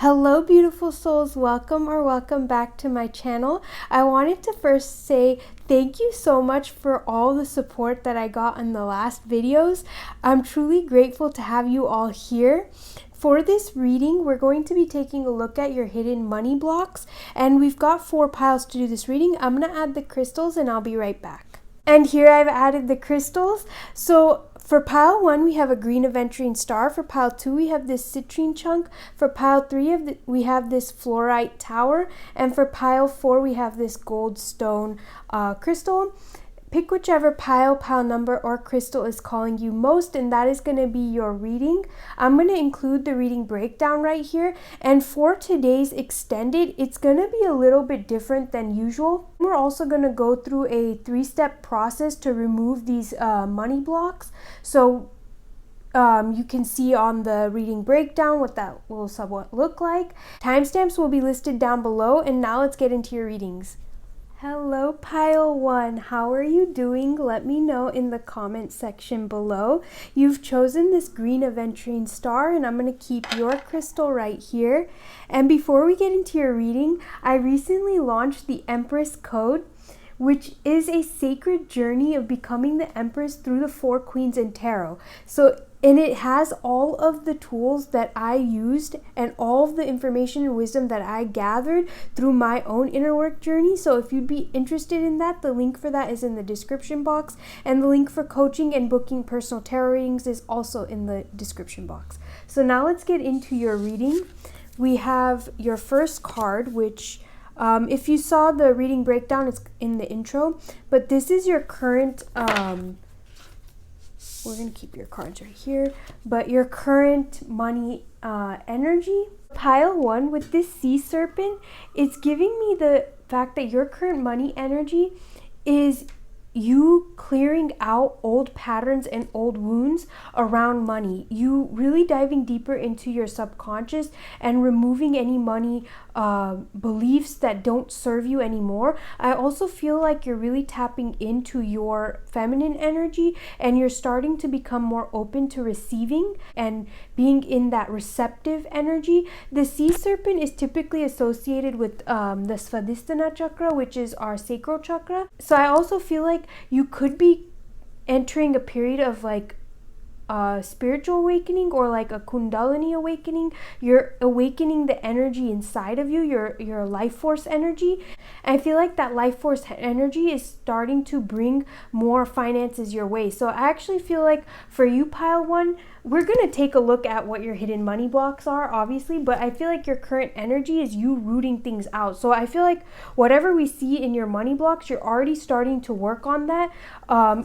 Hello beautiful souls, welcome back to my channel. I wanted to first say thank you so much for all the support that I got in the last videos. I'm truly grateful to have you all here. For this reading, we're going to be taking a look at your hidden money blocks, and we've got 4 piles to do this reading. I'm going to add the crystals and I'll be right back. And here I've added the crystals. So for pile 1, we have a green aventurine star. For pile 2, we have this citrine chunk. For pile 3, we have this fluorite tower. And for pile 4, we have this gold stone crystal. Pick whichever pile number, or crystal is calling you most, and that is going to be your reading. I'm going to include the reading breakdown right here. And for today's extended, it's going to be a little bit different than usual. We're also going to go through a 3-step process to remove these money blocks. So you can see on the reading breakdown what that will somewhat look like. Timestamps will be listed down below, and now let's get into your readings. Hello pile 1, how are you doing? Let me know in the comment section below. You've chosen this green aventurine star, and I'm going to keep your crystal right here. And before we get into your reading, I recently launched the Empress code, which is a sacred journey of becoming the Empress through the 4 Queens and Tarot. And it has all of the tools that I used and all of the information and wisdom that I gathered through my own inner work journey. So if you'd be interested in that, the link for that is in the description box, and the link for coaching and booking personal tarot readings is also in the description box. So now let's get into your reading. We have your first card, which if you saw the reading breakdown, it's in the intro, but this is your current we're going to keep your cards right here, but your current money energy. Pile 1, with this sea serpent, it's giving me the fact that your current money energy is you clearing out old patterns and old wounds around money. You really diving deeper into your subconscious and removing any money beliefs that don't serve you anymore. I also feel like you're really tapping into your feminine energy, and you're starting to become more open to receiving and being in that receptive energy. The sea serpent is typically associated with the Svadhisthana chakra, which is our sacral chakra. So I also feel like you could be entering a period of like spiritual awakening, or like a kundalini awakening. You're awakening the energy inside of you, your life force energy. I feel like that life force energy is starting to bring more finances your way. So I actually feel like for you pile 1, we're going to take a look at what your hidden money blocks are, obviously, but I feel like your current energy is you rooting things out. So I feel like whatever we see in your money blocks, you're already starting to work on that.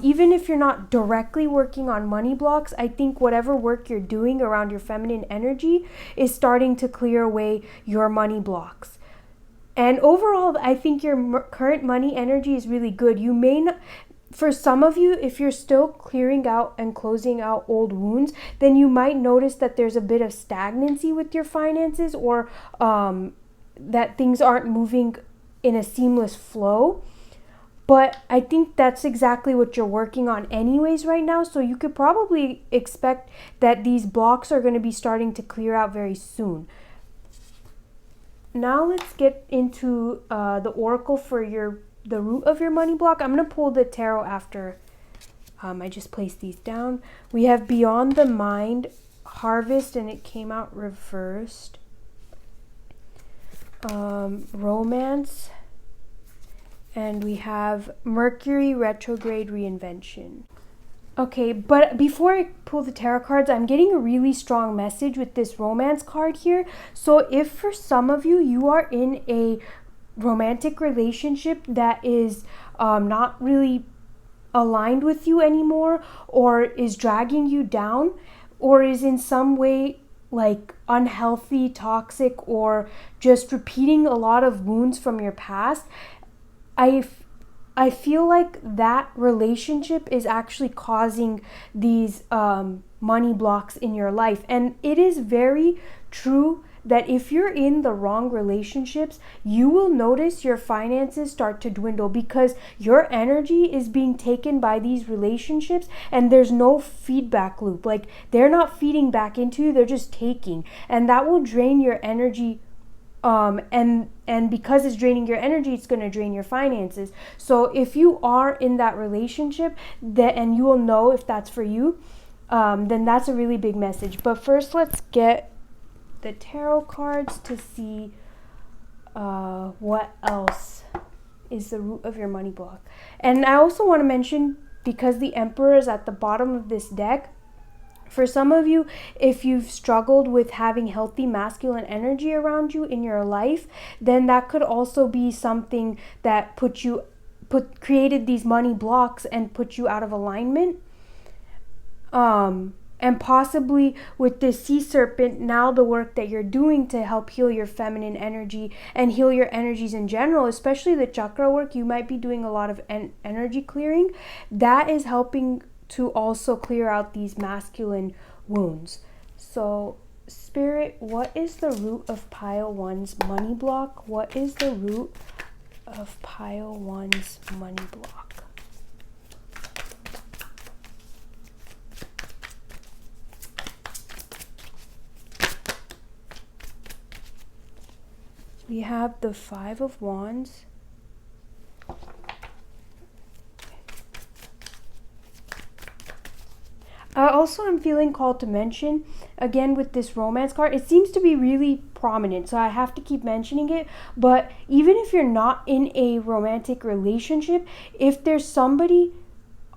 Even if you're not directly working on money blocks, I think whatever work you're doing around your feminine energy is starting to clear away your money blocks. And overall, I think your current money energy is really good. You may not, for some of you, if you're still clearing out and closing out old wounds, then you might notice that there's a bit of stagnancy with your finances, or that things aren't moving in a seamless flow. But I think that's exactly what you're working on anyways right now. So you could probably expect that these blocks are going to be starting to clear out very soon. Now let's get into the oracle for the root of your money block. I'm going to pull the tarot after I just placed these down. We have Beyond the Mind, Harvest, and it came out reversed. Romance. And we have Mercury retrograde reinvention. Okay, but before I pull the tarot cards, I'm getting a really strong message with this romance card here. So if for some of you, you are in a romantic relationship that is not really aligned with you anymore, or is dragging you down, or is in some way like unhealthy, toxic, or just repeating a lot of wounds from your past, I feel like that relationship is actually causing these money blocks in your life. And it is very true that if you're in the wrong relationships, you will notice your finances start to dwindle because your energy is being taken by these relationships and there's no feedback loop. Like, they're not feeding back into you, they're just taking. And that will drain your energy. And because it's draining your energy, it's going to drain your finances. So if you are in that relationship, and you will know if that's for you, then that's a really big message. But first, let's get the tarot cards to see what else is the root of your money block. And I also want to mention, because the Emperor is at the bottom of this deck, for some of you, if you've struggled with having healthy masculine energy around you in your life, then that could also be something that created these money blocks and put you out of alignment. And possibly with this sea serpent, now the work that you're doing to help heal your feminine energy and heal your energies in general, especially the chakra work, you might be doing a lot of energy clearing. That is helping to also clear out these masculine wounds. So, Spirit, what is the root of pile 1's money block? What is the root of pile 1's money block? We have the 5 of Wands. I also am feeling called to mention, again with this romance card, it seems to be really prominent, so I have to keep mentioning it. But even if you're not in a romantic relationship, if there's somebody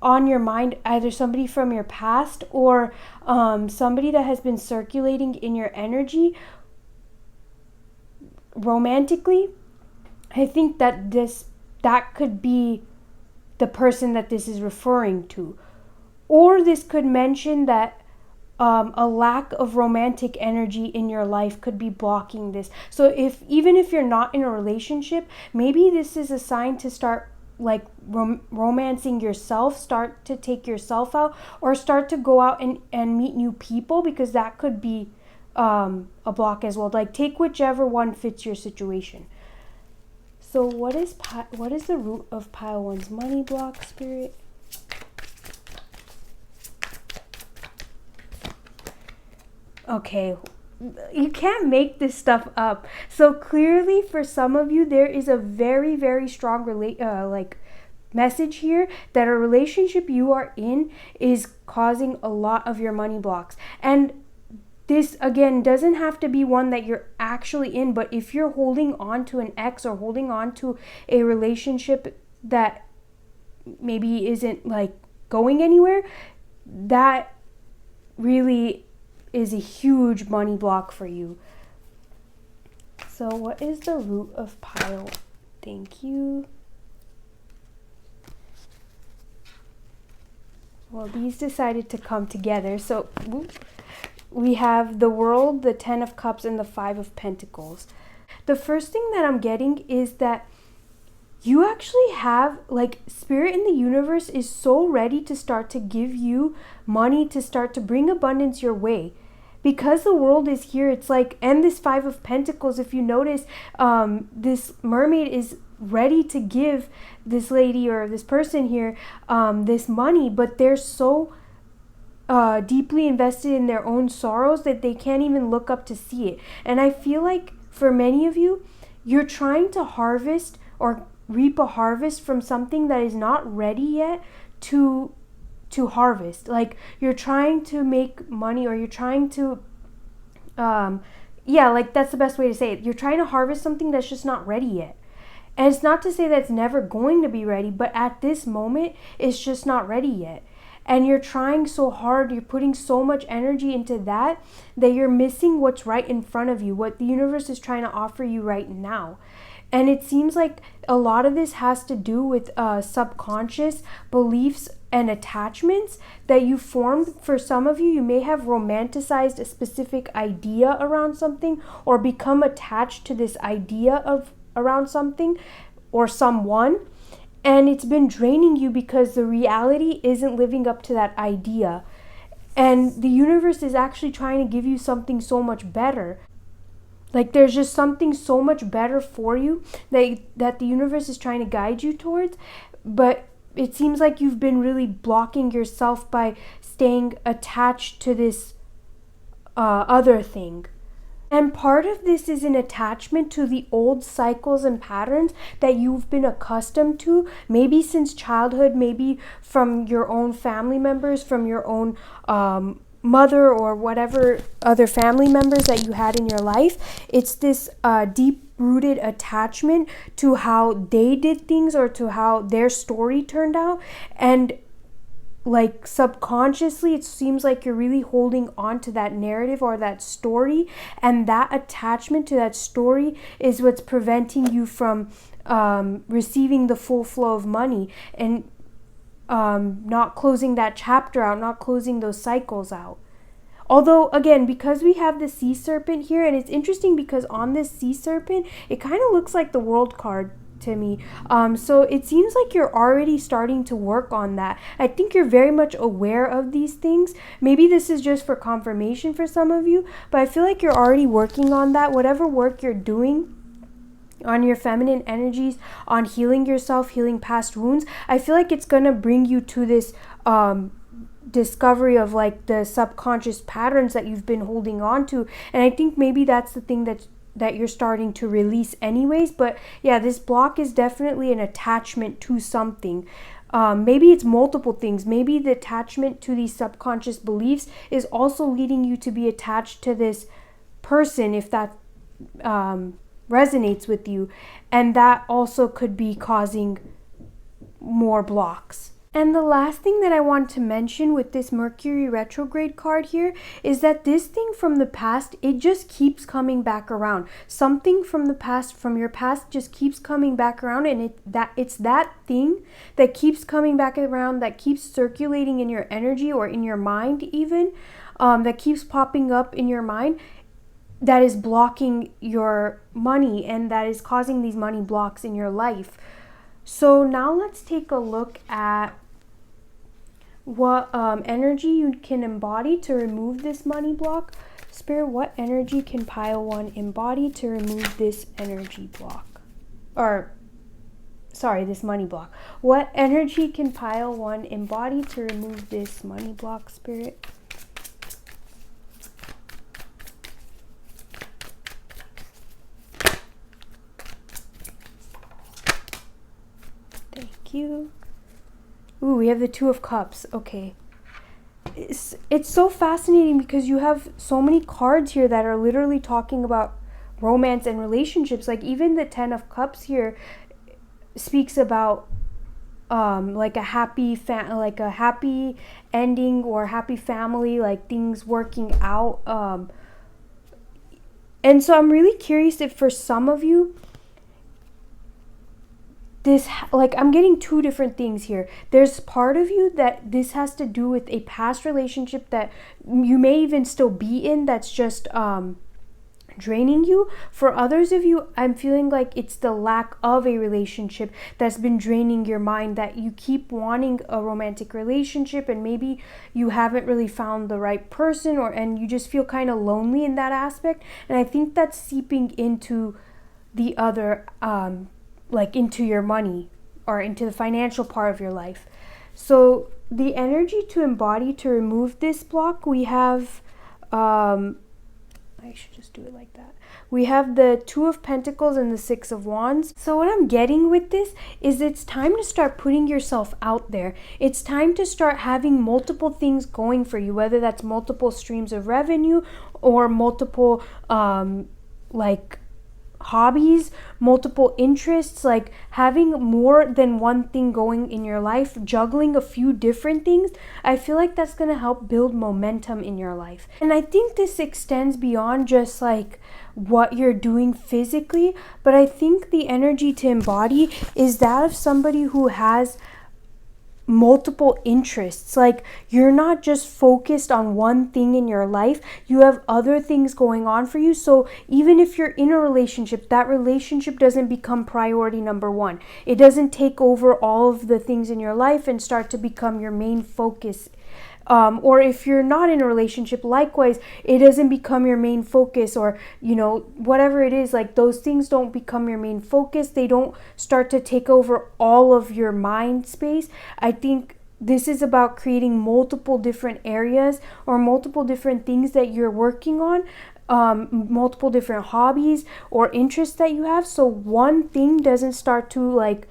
on your mind, either somebody from your past or somebody that has been circulating in your energy romantically, I think that that could be the person that this is referring to. Or this could mention that a lack of romantic energy in your life could be blocking this. So even if you're not in a relationship, maybe this is a sign to start like romancing yourself, start to take yourself out, or start to go out and meet new people, because that could be a block as well. Like, take whichever one fits your situation. So what is the root of pile 1's money block, Spirit? Okay, you can't make this stuff up. So clearly, for some of you, there is a very, very strong message here that a relationship you are in is causing a lot of your money blocks. And this, again, doesn't have to be one that you're actually in, but if you're holding on to an ex or holding on to a relationship that maybe isn't like going anywhere, that really is a huge money block for you. So what is the root of pile? Thank you. Well, these decided to come together. So we have the World, the 10 of Cups, and the 5 of Pentacles. The first thing that I'm getting is that you actually have, like, Spirit in the universe is so ready to start to give you money, to start to bring abundance your way. Because the World is here, it's like, and this 5 of Pentacles, if you notice, this mermaid is ready to give this lady or this person here this money, but they're so deeply invested in their own sorrows that they can't even look up to see it. And I feel like for many of you, you're trying to harvest or reap a harvest from something that is not ready yet to harvest. Like, you're trying to make money, or you're trying to that's the best way to say it. You're trying to harvest something that's just not ready yet. And it's not to say that it's never going to be ready, but at this moment it's just not ready yet. And you're trying so hard, you're putting so much energy into that you're missing what's right in front of you, what the universe is trying to offer you right now. And it seems like a lot of this has to do with subconscious beliefs and attachments that you formed. For some of you, you may have romanticized a specific idea around something, or become attached to this idea around something or someone. And it's been draining you because the reality isn't living up to that idea. And the universe is actually trying to give you something so much better. Like there's just something so much better for you that the universe is trying to guide you towards, but it seems like you've been really blocking yourself by staying attached to this other thing. And part of this is an attachment to the old cycles and patterns that you've been accustomed to, maybe since childhood, maybe from your own family members, from your own mother or whatever other family members that you had in your life. It's this deep-rooted attachment to how they did things or to how their story turned out. And like subconsciously, it seems like you're really holding on to that narrative or that story, and that attachment to that story is what's preventing you from receiving the full flow of money and not closing that chapter out, not closing those cycles out. Although, again, because we have the sea serpent here, and it's interesting because on this sea serpent, it kind of looks like the world card to me. So it seems like you're already starting to work on that. I think you're very much aware of these things. Maybe this is just for confirmation for some of you, but I feel like you're already working on that. Whatever work you're doing on your feminine energies, on healing yourself, healing past wounds, I feel like it's going to bring you to this discovery of like the subconscious patterns that you've been holding on to. And I think maybe that's the thing that you're starting to release anyways. But yeah, this block is definitely an attachment to something. Maybe it's multiple things. Maybe the attachment to these subconscious beliefs is also leading you to be attached to this person, if that resonates with you, and that also could be causing more blocks. And the last thing that I want to mention with this Mercury retrograde card here is that this thing from the past, it just keeps coming back around. Something from the past, from your past, just keeps coming back around, and it's that thing that keeps coming back around, that keeps circulating in your energy or in your mind even, that keeps popping up in your mind, that is blocking your money and that is causing these money blocks in your life. So now let's take a look at what energy you can embody to remove this money block. Spirit, what energy can pile one embody to remove this energy block? This money block. What energy can pile one embody to remove this money block, Spirit? Thank you. Ooh, we have the Two of Cups. Okay. It's so fascinating because you have so many cards here that are literally talking about romance and relationships. Like even the Ten of Cups here speaks about like a happy ending or happy family, like things working out. And so I'm really curious if for some of you, this, like, I'm getting two different things here. There's part of you that this has to do with a past relationship that you may even still be in that's just draining you. For others of you, I'm feeling like it's the lack of a relationship that's been draining your mind, that you keep wanting a romantic relationship and maybe you haven't really found the right person, and you just feel kind of lonely in that aspect. And I think that's seeping into the other like into your money or into the financial part of your life. So the energy to embody to remove this block, we have, I should just do it like that. We have the Two of Pentacles and the Six of Wands. So what I'm getting with this is it's time to start putting yourself out there. It's time to start having multiple things going for you, whether that's multiple streams of revenue or multiple like hobbies, multiple interests, like having more than one thing going in your life, juggling a few different things. I feel like that's going to help build momentum in your life. And I think this extends beyond just like what you're doing physically, but I think the energy to embody is that of somebody who has multiple interests. Like you're not just focused on one thing in your life, you have other things going on for you. So even if you're in a relationship, that relationship doesn't become priority number one. It doesn't take over all of the things in your life and start to become your main focus. or if you're not in a relationship, likewise, it doesn't become your main focus, or whatever it is, like those things don't become your main focus. They don't start to take over all of your mind space. I think this is about creating multiple different areas or multiple different things that you're working on, multiple different hobbies or interests that you have, so one thing doesn't start to like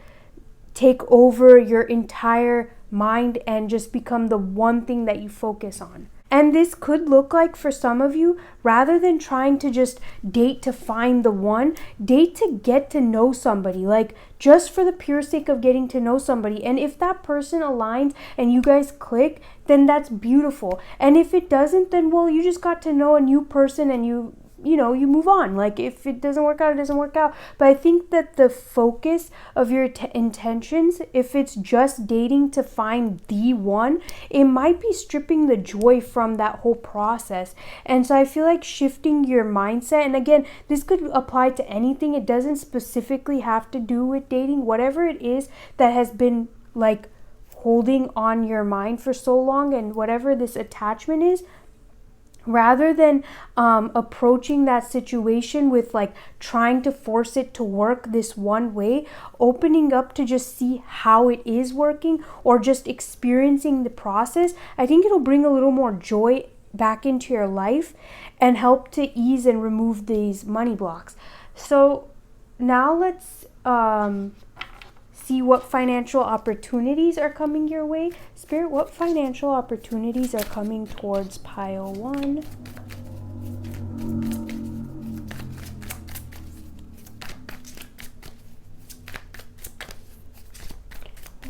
take over your entire mind and just become the one thing that you focus on. And this could look like, for some of you, rather than trying to just date to find the one, date to get to know somebody, like just for the pure sake of getting to know somebody. And if that person aligns and you guys click, then that's beautiful. And if it doesn't, then well, you just got to know a new person and you move on. Like if it doesn't work out, it doesn't work out. But I think that the focus of your intentions, if it's just dating to find the one, it might be stripping the joy from that whole process. And so I feel like shifting your mindset, and again, this could apply to anything. It doesn't specifically have to do with dating. Whatever it is that has been like holding on your mind for so long, and whatever this attachment is, rather than approaching that situation with like trying to force it to work this one way, opening up to just see how it is working or just experiencing the process, I think it'll bring a little more joy back into your life and help to ease and remove these money blocks. So now let's see what financial opportunities are coming your way. Spirit, what financial opportunities are coming towards pile 1?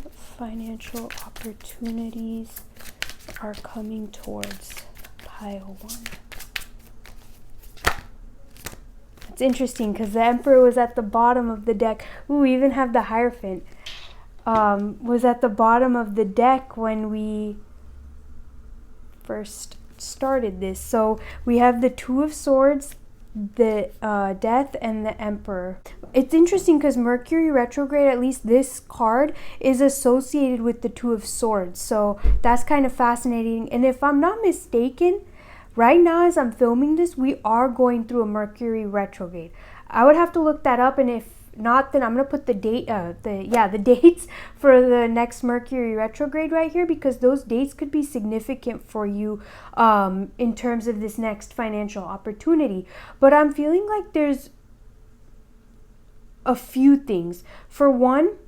What financial opportunities are coming towards pile 1? It's interesting because the Emperor was at the bottom of the deck. Ooh, we even have the Hierophant. Was at the bottom of the deck when we first started this. So we have the Two of Swords, the Death, and the Emperor. It's interesting because Mercury retrograde, at least this card, is associated with the Two of Swords. So that's kind of fascinating. And if I'm not mistaken, right now as I'm filming this, we are going through a Mercury retrograde. I would have to look that up, and if not, then I'm gonna put the date, the dates for the next Mercury retrograde right here, because those dates could be significant for you in terms of this next financial opportunity. But I'm feeling like there's a few things. For one,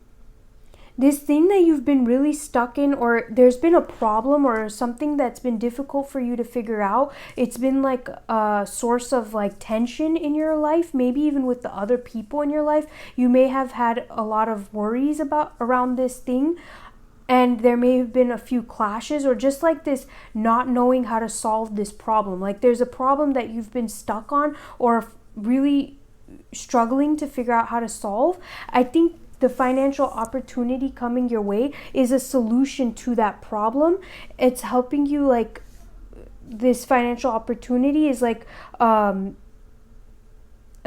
this thing that you've been really stuck in, or there's been a problem or something that's been difficult for you to figure out. It's been like a source of like tension in your life, maybe even with the other people in your life. You may have had a lot of worries around this thing, and there may have been a few clashes, or just like this not knowing how to solve this problem. Like there's a problem that you've been stuck on or really struggling to figure out how to solve. I think the financial opportunity coming your way is a solution to that problem. It's helping you, like this financial opportunity is like a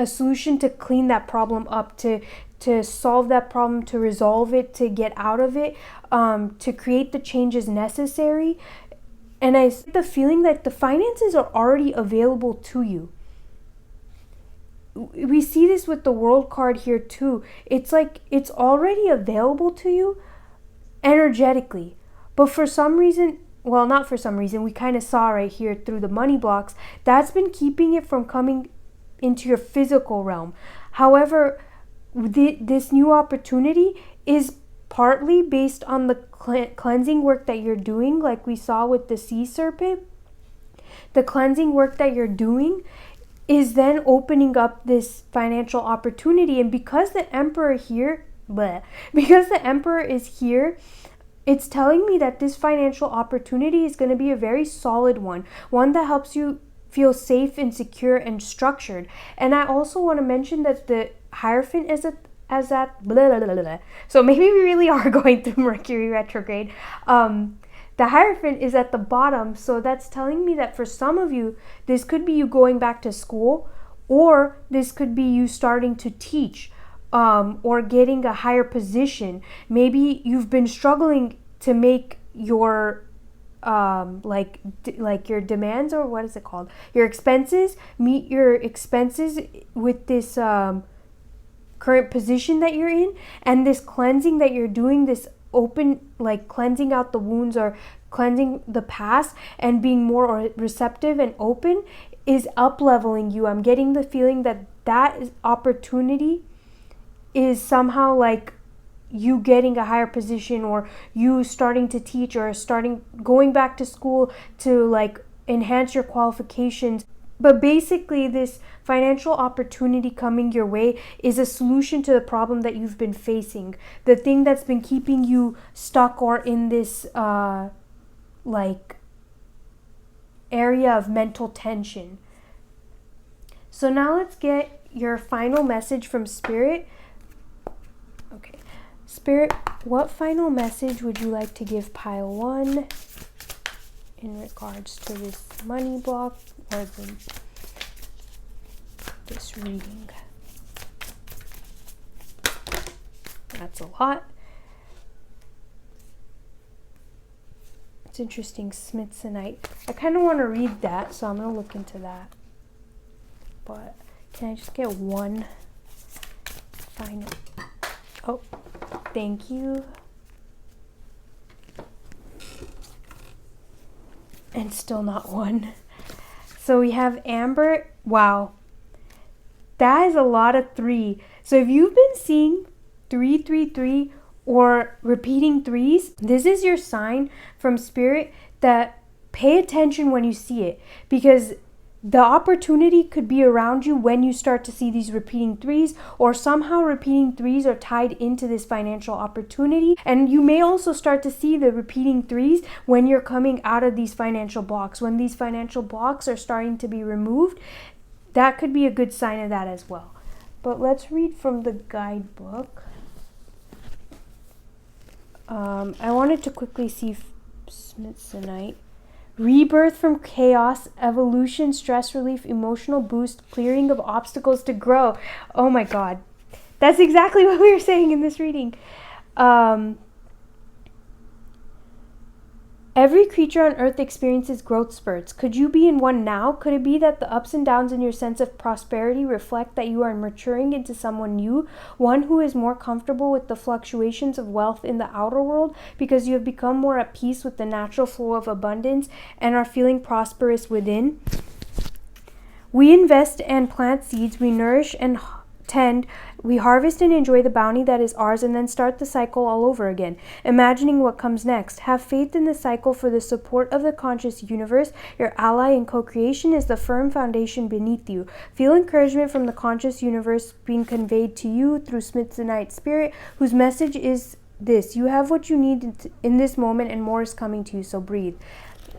solution to clean that problem up, to solve that problem, to resolve it, to get out of it, to create the changes necessary. And I get the feeling that the finances are already available to you. We see this with the World card here too. It's like it's already available to you energetically. But for some reason, well, not for some reason, we kind of saw right here through the money blocks, that's been keeping it from coming into your physical realm. However, this new opportunity is partly based on the cleansing work that you're doing, like we saw with the sea serpent. The cleansing work that you're doing is then opening up this financial opportunity. And because the Emperor here, because the Emperor is here, it's telling me that this financial opportunity is going to be a very solid one that helps you feel safe and secure and structured. And I also want to mention that the Hierophant is at blah, blah, blah, blah. So maybe we really are going through Mercury retrograde. The Hierophant is at the bottom, so that's telling me that for some of you, this could be you going back to school, or this could be you starting to teach, or getting a higher position. Maybe you've been struggling to make your like your demands, or what is it called, your expenses, meet your expenses with this current position that you're in, and this cleansing that you're doing, this open, like cleansing out the wounds or cleansing the past and being more receptive and open, is up leveling you. I'm getting the feeling that that opportunity is somehow like you getting a higher position, or you starting to teach, or going back to school to like enhance your qualifications. But basically, this financial opportunity coming your way is a solution to the problem that you've been facing, the thing that's been keeping you stuck or in this like area of mental tension. So now let's get your final message from Spirit. Okay, Spirit, what final message would you like to give pile 1 in regards to this money block or this reading? That's a lot. It's interesting, Smithsonite. I kind of want to read that, so I'm going to look into that. But can I just get one final? Oh, thank you. And still not one. So we have Amber. Wow. That is a lot of 3. So if you've been seeing 333 or repeating 3s, this is your sign from Spirit that pay attention when you see it, because the opportunity could be around you when you start to see these repeating 3s, or somehow repeating 3s are tied into this financial opportunity. And you may also start to see the repeating 3s when you're coming out of these financial blocks, when these financial blocks are starting to be removed. That could be a good sign of that as well. But let's read from the guidebook. I wanted to quickly see Smithsonite. Rebirth from chaos, evolution, stress relief, emotional boost, clearing of obstacles to grow. Oh my God. That's exactly what we were saying in this reading. Every creature on earth experiences growth spurts. Could you be in one now? Could it be that the ups and downs in your sense of prosperity reflect that you are maturing into someone new, one who is more comfortable with the fluctuations of wealth in the outer world because you have become more at peace with the natural flow of abundance and are feeling prosperous within? We invest and plant seeds, we nourish and tend, we harvest and enjoy the bounty that is ours, and then start the cycle all over again, imagining what comes next. Have faith in the cycle, for the support of the conscious universe, your ally in co-creation, is the firm foundation beneath you. Feel encouragement from the conscious universe being conveyed to you through Smithsonite Spirit, whose message is this: you have what you need in this moment, and more is coming to you, so breathe.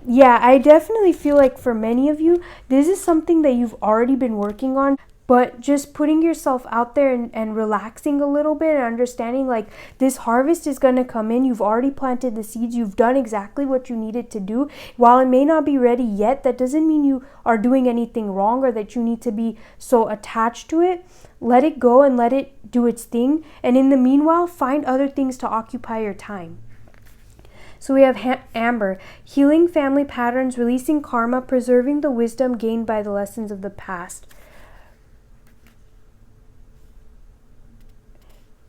Yeah, I definitely feel like for many of you, this is something that you've already been working on. But just putting yourself out there and relaxing a little bit and understanding like this harvest is going to come in. You've already planted the seeds. You've done exactly what you needed to do. While it may not be ready yet, that doesn't mean you are doing anything wrong or that you need to be so attached to it. Let it go and let it do its thing. And in the meanwhile, find other things to occupy your time. So we have Amber, healing family patterns, releasing karma, preserving the wisdom gained by the lessons of the past.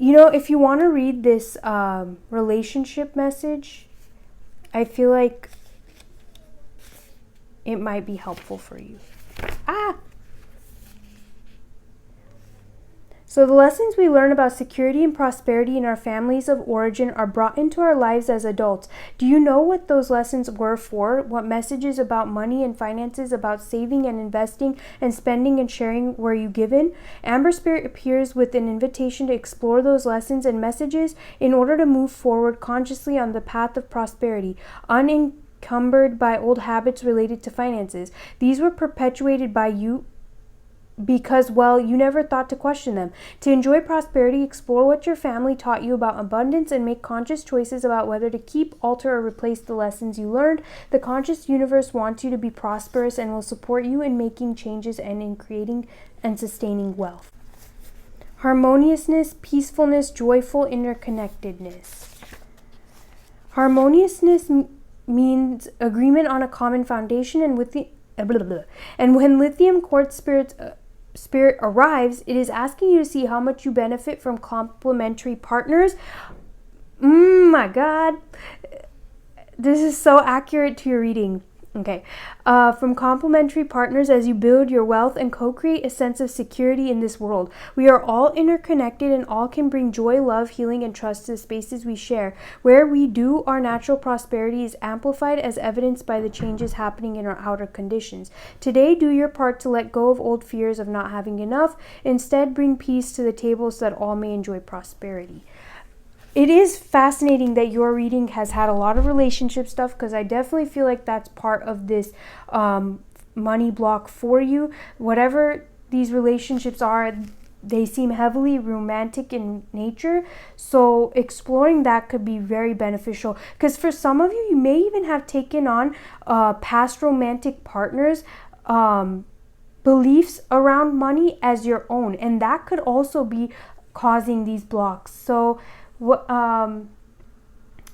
You know, if you want to read this relationship message, I feel like it might be helpful for you. So the lessons we learn about security and prosperity in our families of origin are brought into our lives as adults. Do you know what those lessons were for? What messages about money and finances, about saving and investing and spending and sharing were you given? Amber Spirit appears with an invitation to explore those lessons and messages in order to move forward consciously on the path of prosperity, unencumbered by old habits related to finances. These were perpetuated by you because, well, you never thought to question them. To enjoy prosperity, explore what your family taught you about abundance and make conscious choices about whether to keep, alter, or replace the lessons you learned. The conscious universe wants you to be prosperous and will support you in making changes and in creating and sustaining wealth. Harmoniousness, peacefulness, joyful interconnectedness. Harmoniousness means agreement on a common foundation, and and when lithium quartz spirit arrives, it is asking you to see how much you benefit from complementary partners. My God, this is so accurate to your reading. Okay, from complementary partners as you build your wealth and co-create a sense of security in this world. We are all interconnected and all can bring joy, love, healing, and trust to the spaces we share. Where we do, our natural prosperity is amplified as evidenced by the changes happening in our outer conditions. Today, do your part to let go of old fears of not having enough. Instead, bring peace to the table so that all may enjoy prosperity. It is fascinating that your reading has had a lot of relationship stuff, because I definitely feel like that's part of this money block for you. Whatever these relationships are, they seem heavily romantic in nature. So exploring that could be very beneficial, because for some of you, you may even have taken on past romantic partners' beliefs around money as your own. And that could also be causing these blocks. So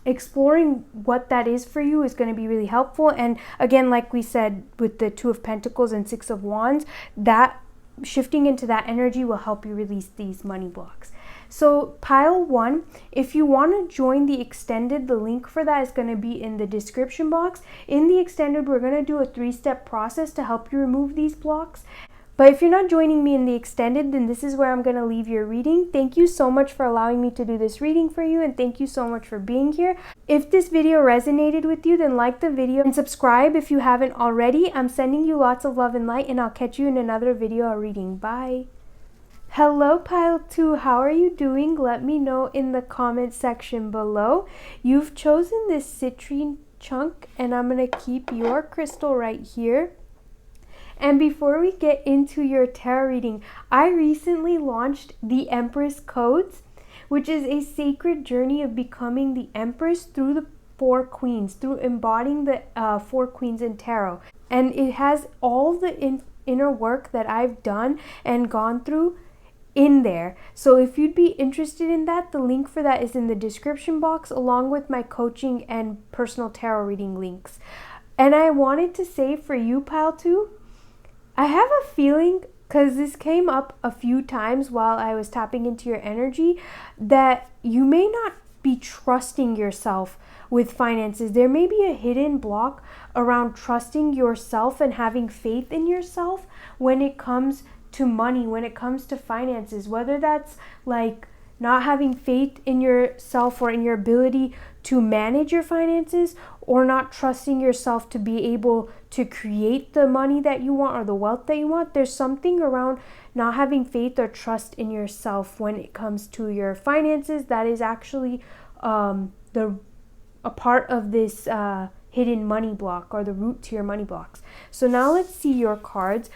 exploring what that is for you is going to be really helpful. And again, like we said with the Two of Pentacles and Six of Wands, that shifting into that energy will help you release these money blocks. So pile 1, if you want to join the extended, the link for that is going to be in the description box. In the extended, we're going to do a 3-step process to help you remove these blocks. But if you're not joining me in the extended, then this is where I'm going to leave your reading. Thank you so much for allowing me to do this reading for you, and thank you so much for being here. If this video resonated with you, then like the video and subscribe if you haven't already. I'm sending you lots of love and light, and I'll catch you in another video or reading. Bye. Hello pile 2, how are you doing? Let me know in the comment section below. You've chosen this citrine chunk, and I'm going to keep your crystal right here. And before we get into your tarot reading, I recently launched the Empress Codes, which is a sacred journey of becoming the Empress through the 4 queens, through embodying the 4 queens in tarot. And it has all the inner work that I've done and gone through in there. So if you'd be interested in that, the link for that is in the description box, along with my coaching and personal tarot reading links. And I wanted to say for you, pile 2, I have a feeling, because this came up a few times while I was tapping into your energy, that you may not be trusting yourself with finances. There may be a hidden block around trusting yourself and having faith in yourself when it comes to money, when it comes to finances, whether that's like not having faith in yourself or in your ability to manage your finances, or not trusting yourself to be able to create the money that you want or the wealth that you want. There's something around not having faith or trust in yourself when it comes to your finances that is actually a part of this hidden money block, or the root to your money blocks. So now let's see your cards.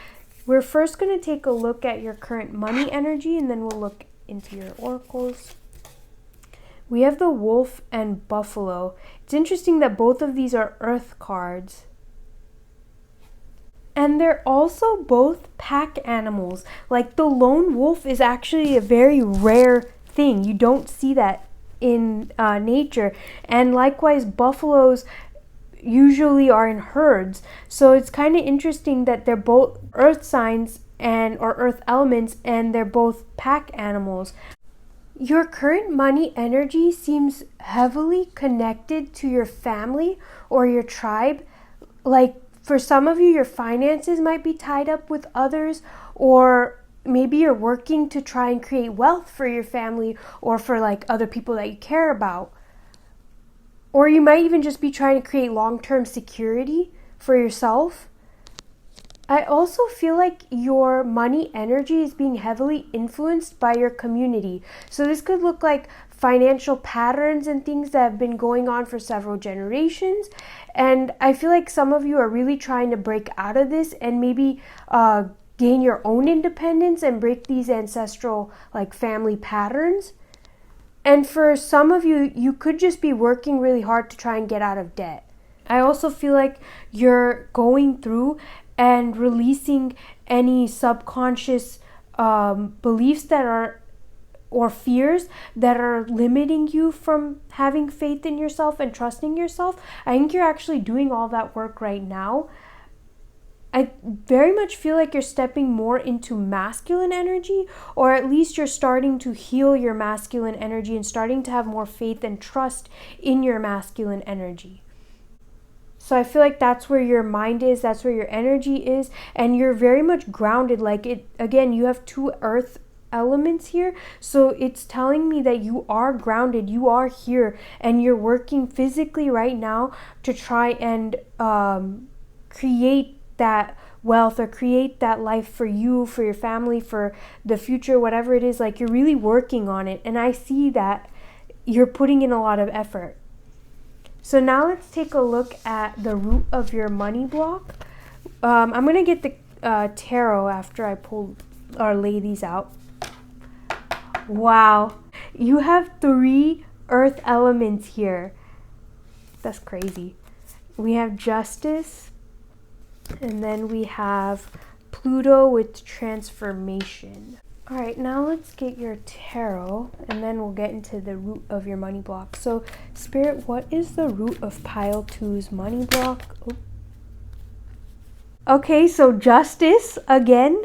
We're first going to take a look at your current money energy, and then we'll look into your oracles. We have the Wolf and Buffalo. It's interesting that both of these are Earth cards. And they're also both pack animals. Like the lone wolf is actually a very rare thing. You don't see that in nature. And likewise, buffaloes usually are in herds. So it's kind of interesting that they're both earth signs or earth elements, and they're both pack animals. Your current money energy seems heavily connected to your family or your tribe. Like for some of you, your finances might be tied up with others, or maybe you're working to try and create wealth for your family or for like other people that you care about. Or you might even just be trying to create long-term security for yourself. I also feel like your money energy is being heavily influenced by your community. So this could look like financial patterns and things that have been going on for several generations. And I feel like some of you are really trying to break out of this and maybe gain your own independence and break these ancestral like family patterns. And for some of you, you could just be working really hard to try and get out of debt. I also feel like you're going through and releasing any subconscious beliefs that are or fears that are limiting you from having faith in yourself and trusting yourself, I think you're actually doing all that work right now. I very much feel like you're stepping more into masculine energy, or at least you're starting to heal your masculine energy and starting to have more faith and trust in your masculine energy. So I feel like that's where your mind is, that's where your energy is, and you're very much grounded. Like it, again, you have 2 earth elements here, so it's telling me that you are grounded, you are here, and you're working physically right now to try and create that wealth or create that life for you, for your family, for the future, whatever it is. Like you're really working on it, and I see that you're putting in a lot of effort. So now let's take a look at the root of your money block. I'm gonna get the tarot after I pull or lay these out. Wow, you have 3 earth elements here. That's crazy. We have Justice, and then we have Pluto with transformation. All right, now let's get your tarot, and then we'll get into the root of your money block. So, Spirit, what is the root of pile 2's money block? Oh. Okay, so Justice again.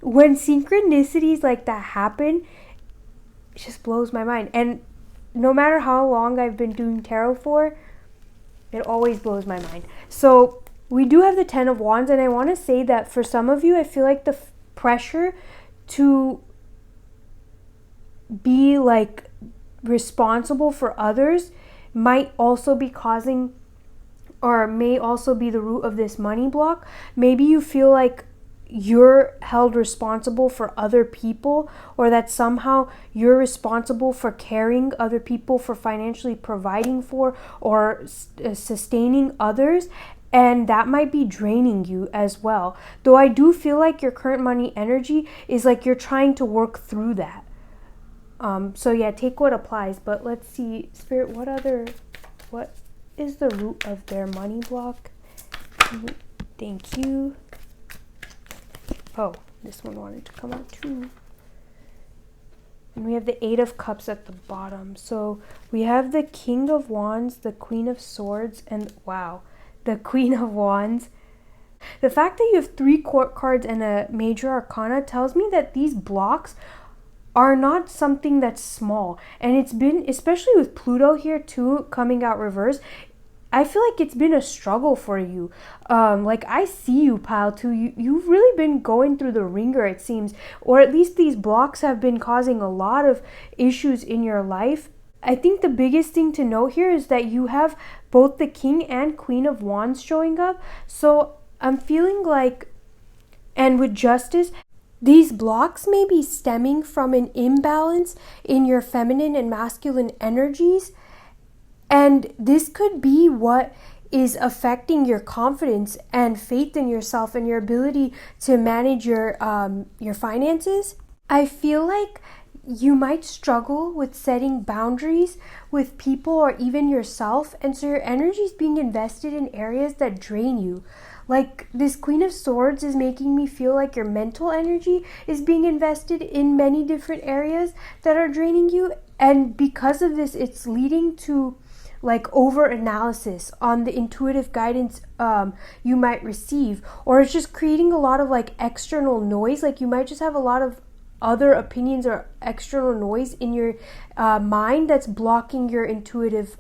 When synchronicities like that happen, it just blows my mind. And no matter how long I've been doing tarot for, it always blows my mind. So we do have the 10 of Wands, and I want to say that for some of you, I feel like the pressure to be like responsible for others might also be causing, or may also be the root of this money block. Maybe you feel like you're held responsible for other people, or that somehow you're responsible for carrying other people, for financially providing for or sustaining others, and that might be draining you as well. Though I do feel like your current money energy is like you're trying to work through that. So yeah, take what applies. But let's see, Spirit, what is the root of their money block? Thank you. Oh, this one wanted to come out too. And we have the 8 of Cups at the bottom. So we have the King of Wands, the Queen of Swords, and wow, the Queen of Wands. The fact that you have 3 court cards and a major arcana tells me that these blocks are not something that's small. And it's been, especially with Pluto here too, coming out reverse, I feel like it's been a struggle for you. Like I see you, pile 2. You've really been going through the ringer, it seems. Or at least these blocks have been causing a lot of issues in your life. I think the biggest thing to note here is that you have both the King and Queen of Wands showing up. So I'm feeling like, and with Justice, these blocks may be stemming from an imbalance in your feminine and masculine energies. And this could be what is affecting your confidence and faith in yourself and your ability to manage your finances. I feel like you might struggle with setting boundaries with people or even yourself, and so your energy is being invested in areas that drain you. Like this Queen of Swords is making me feel like your mental energy is being invested in many different areas that are draining you, and because of this, it's leading to like over analysis on the intuitive guidance you might receive, or it's just creating a lot of like external noise. Like you might just have a lot of other opinions or external noise in your mind that's blocking your intuitive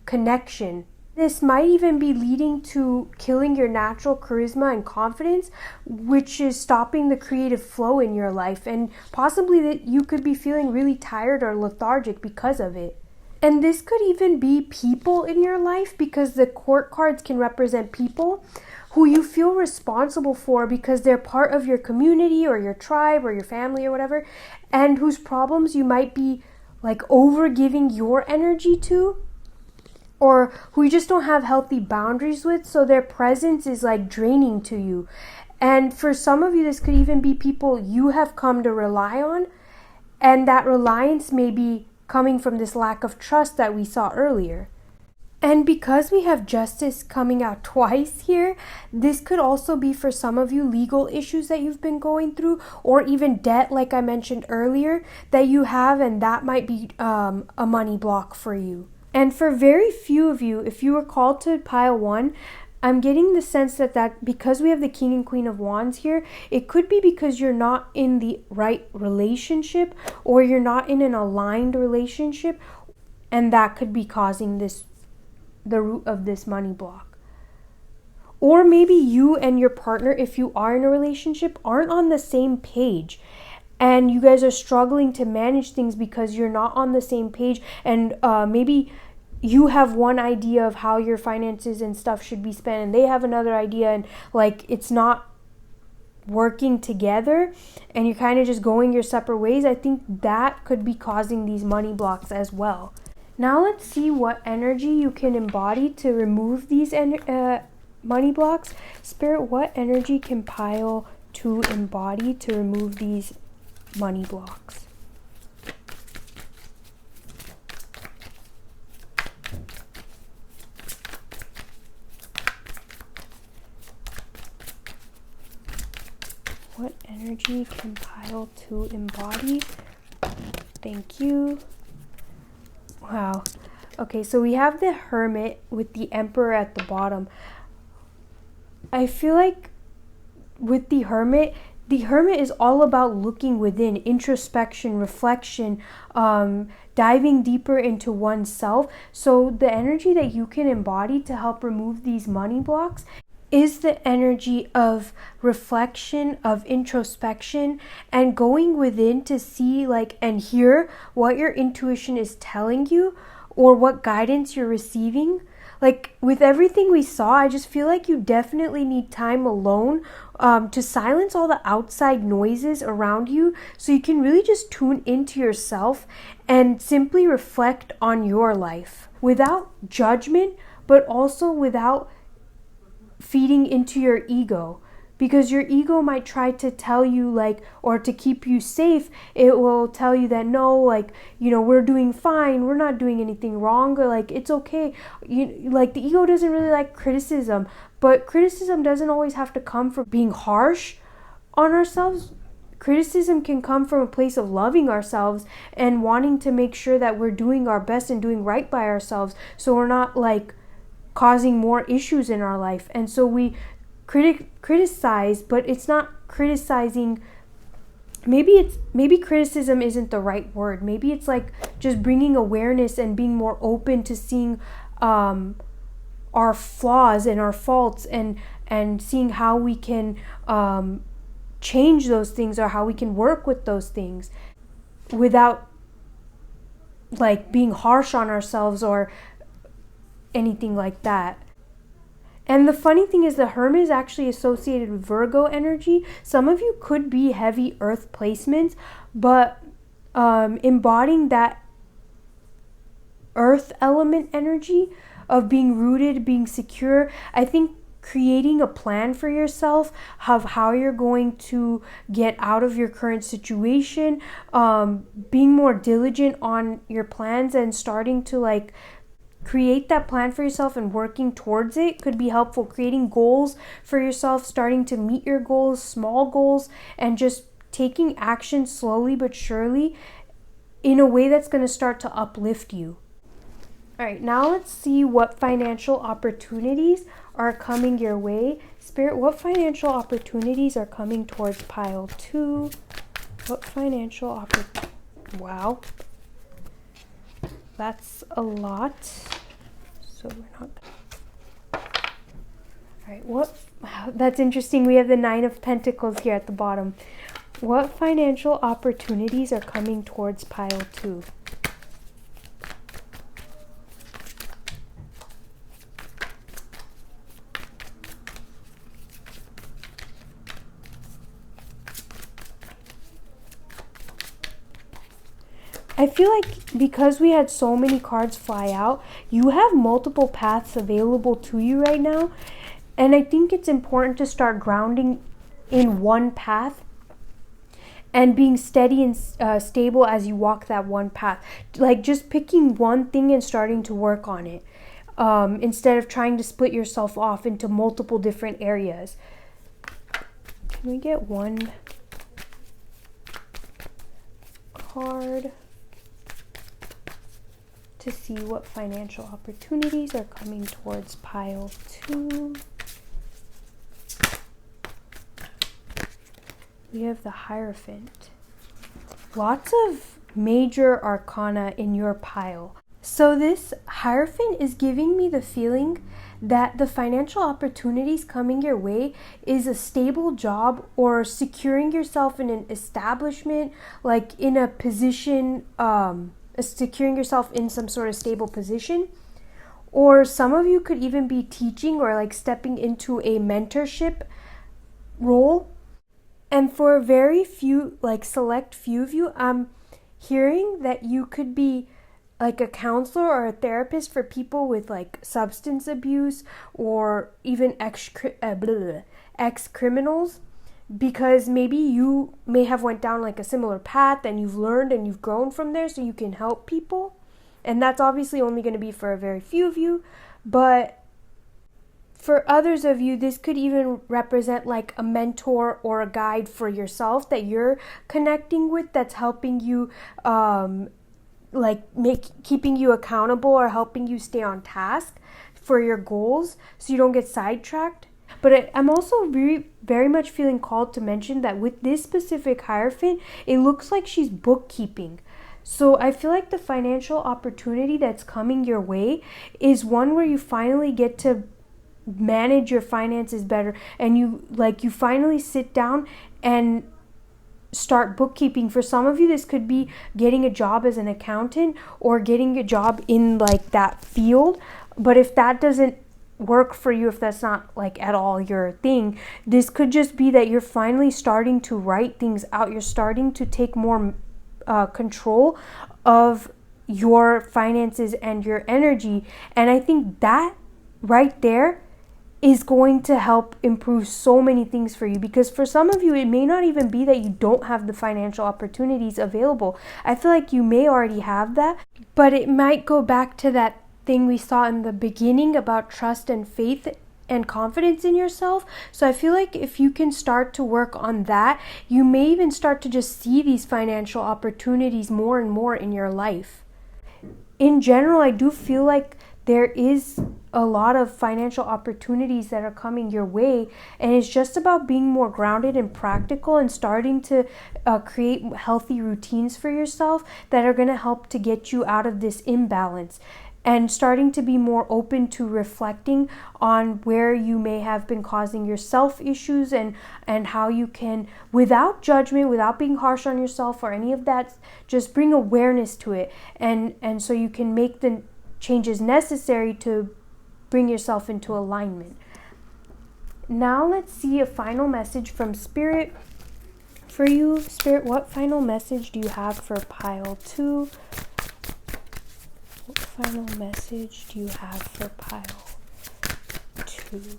connection. This might even be leading to killing your natural charisma and confidence, which is stopping the creative flow in your life, and possibly that you could be feeling really tired or lethargic because of it. And this could even be people in your life, because the court cards can represent people who you feel responsible for because they're part of your community or your tribe or your family or whatever, and whose problems you might be like over giving your energy to, or who you just don't have healthy boundaries with, so their presence is like draining to you. And for some of you, this could even be people you have come to rely on, and that reliance may be coming from this lack of trust that we saw earlier. And because we have justice coming out twice here, this could also be for some of you legal issues that you've been going through, or even debt, like I mentioned earlier, that you have, and that might be a money block for you. And for very few of you, if you were called to pile 1, I'm getting the sense that because we have the King and Queen of Wands here, it could be because you're not in the right relationship, or you're not in an aligned relationship, and that could be causing the root of this money block. Or maybe you and your partner, if you are in a relationship, aren't on the same page, and you guys are struggling to manage things because you're not on the same page, and maybe you have one idea of how your finances and stuff should be spent, and they have another idea, and like it's not working together, and you're kind of just going your separate ways. I think that could be causing these money blocks as well. Now let's see what energy you can embody to remove these money blocks. Spirit, what energy can pile 2 embody to remove these money blocks? What energy can pile 2 embody? Thank you. Wow. Okay, so we have the Hermit with the Emperor at the bottom. I feel like with the Hermit is all about looking within, introspection, reflection, diving deeper into oneself. So the energy that you can embody to help remove these money blocks is the energy of reflection, of introspection, and going within to see and hear what your intuition is telling you, or what guidance you're receiving. Like with everything we saw, I just feel like you definitely need time alone to silence all the outside noises around you, so you can really just tune into yourself and simply reflect on your life without judgment, but also without feeding into your ego, because your ego might try to tell you or to keep you safe, it will tell you that no, we're doing fine, we're not doing anything wrong, or it's okay. The ego doesn't really like criticism, but criticism doesn't always have to come from being harsh on ourselves. Criticism can come from a place of loving ourselves and wanting to make sure that we're doing our best and doing right by ourselves, so we're not causing more issues in our life. And so we criticize, but it's not criticizing. Maybe criticism isn't the right word. Maybe it's just bringing awareness and being more open to seeing our flaws and our faults, and seeing how we can change those things, or how we can work with those things without being harsh on ourselves or anything like that. And the funny thing is, the Hermit is actually associated with Virgo energy. Some of you could be heavy earth placements, but embodying that earth element energy of being rooted, being secure. I think creating a plan for yourself of how you're going to get out of your current situation, being more diligent on your plans, and starting to create that plan for yourself and working towards it could be helpful. Creating goals for yourself, starting to meet your goals, small goals, and just taking action slowly but surely in a way that's going to start to uplift you. All right, now let's see what financial opportunities are coming your way. Spirit, what financial opportunities are coming towards pile 2? What financial opportunities? Wow. That's a lot. So we're not. All right, wow, that's interesting. We have the 9 of Pentacles here at the bottom. What financial opportunities are coming towards pile 2? I feel like because we had so many cards fly out, you have multiple paths available to you right now. And I think it's important to start grounding in one path and being steady and stable as you walk that one path. Just picking one thing and starting to work on it. instead of trying to split yourself off into multiple different areas. Can we get one card to see what financial opportunities are coming towards pile 2? We have the Hierophant. Lots of major arcana in your pile. So this Hierophant is giving me the feeling that the financial opportunities coming your way is a stable job or securing yourself in an establishment, like in a position, securing yourself in some sort of stable position. Or some of you could even be teaching or like stepping into a mentorship role. And for a very few, like select few of you, I'm hearing that you could be like a counselor or a therapist for people with like substance abuse or even ex-criminals, because maybe you may have went down like a similar path and you've learned and you've grown from there, so you can help people. And that's obviously only going to be for a very few of you, but for others of you, this could even represent like a mentor or a guide for yourself that you're connecting with, that's helping you keeping you accountable or helping you stay on task for your goals so you don't get sidetracked. But I'm also very, very much feeling called to mention that with this specific Hierophant, it looks like she's bookkeeping. So I feel like the financial opportunity that's coming your way is one where you finally get to manage your finances better, and you finally sit down and start bookkeeping. For some of you, this could be getting a job as an accountant or getting a job in like that field. But if that doesn't work for you, if that's not like at all your thing, this could just be that you're finally starting to write things out. You're starting to take more control of your finances and your energy. And I think that right there is going to help improve so many things for you, because for some of you, it may not even be that you don't have the financial opportunities available. I feel like you may already have that, but it might go back to that thing we saw in the beginning about trust and faith and confidence in yourself. So I feel like if you can start to work on that, you may even start to just see these financial opportunities more and more in your life. In general, I do feel like there is a lot of financial opportunities that are coming your way, and it's just about being more grounded and practical and starting to create healthy routines for yourself that are going to help to get you out of this imbalance, and starting to be more open to reflecting on where you may have been causing yourself issues, and how you can, without judgment, without being harsh on yourself or any of that, just bring awareness to it, and so you can make the changes necessary to bring yourself into alignment. Now let's see a final message from Spirit for you. Spirit, what final message do you have for pile 2? What final message do you have for pile 2?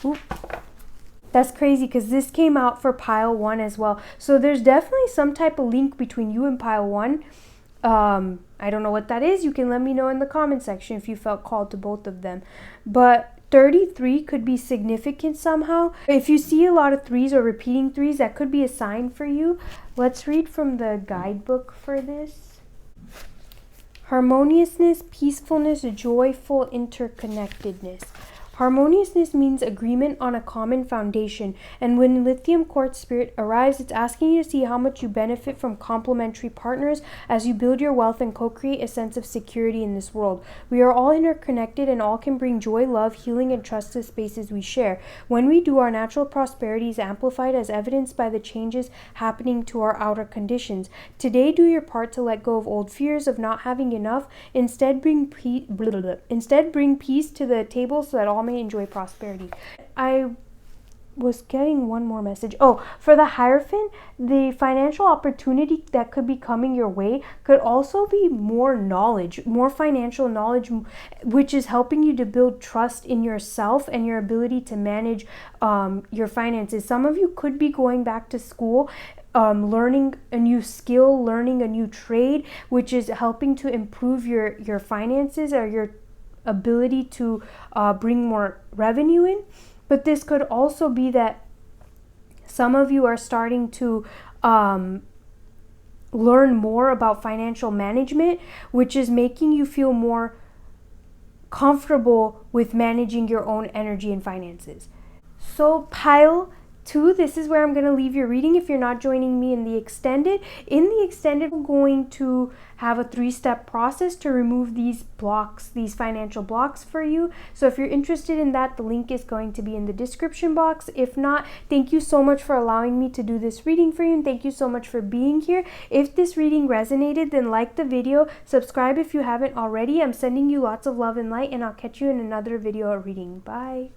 Oop. That's crazy, because this came out for pile 1 as well. So there's definitely some type of link between you and pile 1. I don't know what that is. You can let me know in the comment section if you felt called to both of them. But 33 could be significant somehow. If you see a lot of 3s or repeating 3s, that could be a sign for you. Let's read from the guidebook for this. Harmoniousness, peacefulness, joyful interconnectedness. Harmoniousness means agreement on a common foundation, and when lithium quartz spirit arrives, it's asking you to see how much you benefit from complementary partners as you build your wealth and co-create a sense of security in this world. We are all interconnected, and all can bring joy, love, healing, and trust to spaces we share. When we do, our natural prosperity is amplified, as evidenced by the changes happening to our outer conditions. Today, do your part to let go of old fears of not having enough. Instead, bring peace to the table so that all may enjoy prosperity. I was getting one more message. Oh, for the Hierophant, the financial opportunity that could be coming your way could also be more knowledge, more financial knowledge, which is helping you to build trust in yourself and your ability to manage your finances. Some of you could be going back to school learning a new skill, learning a new trade, which is helping to improve your finances or your ability to bring more revenue in. But this could also be that some of you are starting to learn more about financial management, which is making you feel more comfortable with managing your own energy and finances. So pile 2, this is where I'm going to leave your reading if you're not joining me in the extended. In the extended, I'm going to have a 3-step process to remove these blocks, these financial blocks for you. So if you're interested in that, the link is going to be in the description box. If not, thank you so much for allowing me to do this reading for you, and thank you so much for being here. If this reading resonated, then like the video, subscribe if you haven't already. I'm sending you lots of love and light, and I'll catch you in another video or reading. Bye.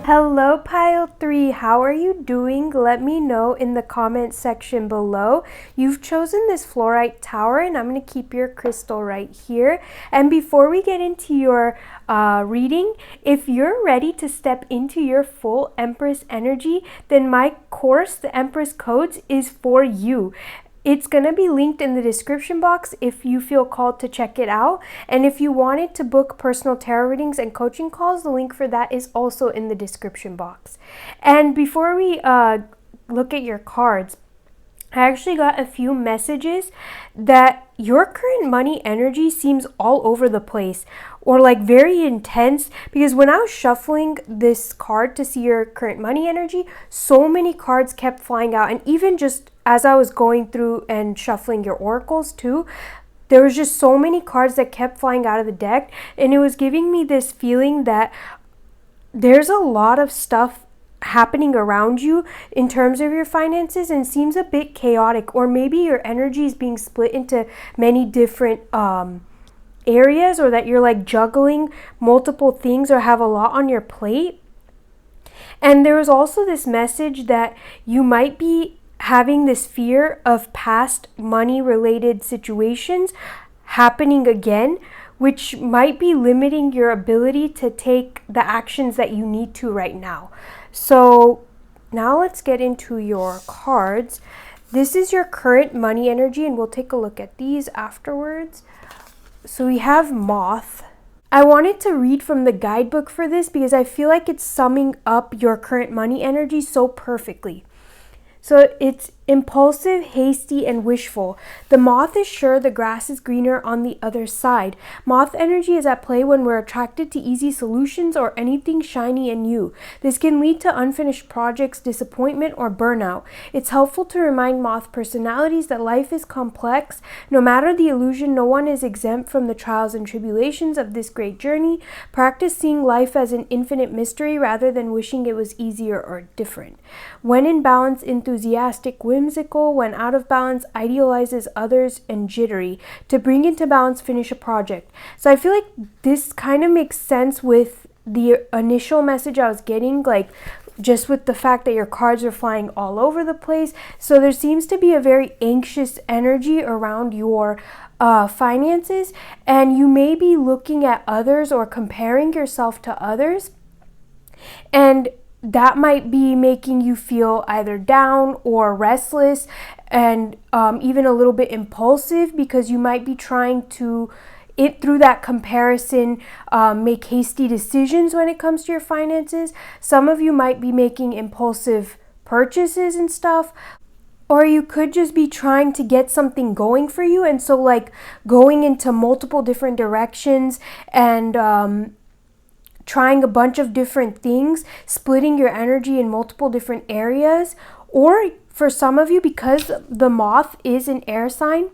Hello pile 3, how are you doing? Let me know in the comment section below. You've chosen this fluorite tower, and I'm going to keep your crystal right here. And before we get into your reading, if you're ready to step into your full Empress energy, then my course, the Empress Codes, is for you. It's going to be linked in the description box if you feel called to check it out. And if you wanted to book personal tarot readings and coaching calls, the link for that is also in the description box. And before we look at your cards, I actually got a few messages that your current money energy seems all over the place or like very intense, because when I was shuffling this card to see your current money energy, so many cards kept flying out. And even just as I was going through and shuffling your oracles too, there was just so many cards that kept flying out of the deck, and it was giving me this feeling that there's a lot of stuff happening around you in terms of your finances and seems a bit chaotic, or maybe your energy is being split into many different areas, or that you're like juggling multiple things or have a lot on your plate. And there was also this message that you might be having this fear of past money related situations happening again, which might be limiting your ability to take the actions that you need to right now. So now let's get into your cards. This is your current money energy, and we'll take a look at these afterwards. So we have Moth. I wanted to read from the guidebook for this because I feel like it's summing up your current money energy so perfectly. So it's impulsive, hasty, and wishful. The moth is sure the grass is greener on the other side. Moth energy is at play when we're attracted to easy solutions or anything shiny and new. This can lead to unfinished projects, disappointment, or burnout. It's helpful to remind moth personalities that life is complex. No matter the illusion, no one is exempt from the trials and tribulations of this great journey. Practice seeing life as an infinite mystery rather than wishing it was easier or different. When in balance, enthusiastic, whimsical. When out of balance, idealizes others and jittery. To bring into balance, finish a project. So I feel like this kind of makes sense with the initial message I was getting, like just with the fact that your cards are flying all over the place. So there seems to be a very anxious energy around your finances, and you may be looking at others or comparing yourself to others, and that might be making you feel either down or restless, and even a little bit impulsive, because you might be trying to, through that comparison, make hasty decisions when it comes to your finances. Some of you might be making impulsive purchases and stuff, or you could just be trying to get something going for you, and so like going into multiple different directions and trying a bunch of different things, splitting your energy in multiple different areas. Or for some of you, because the moth is an air sign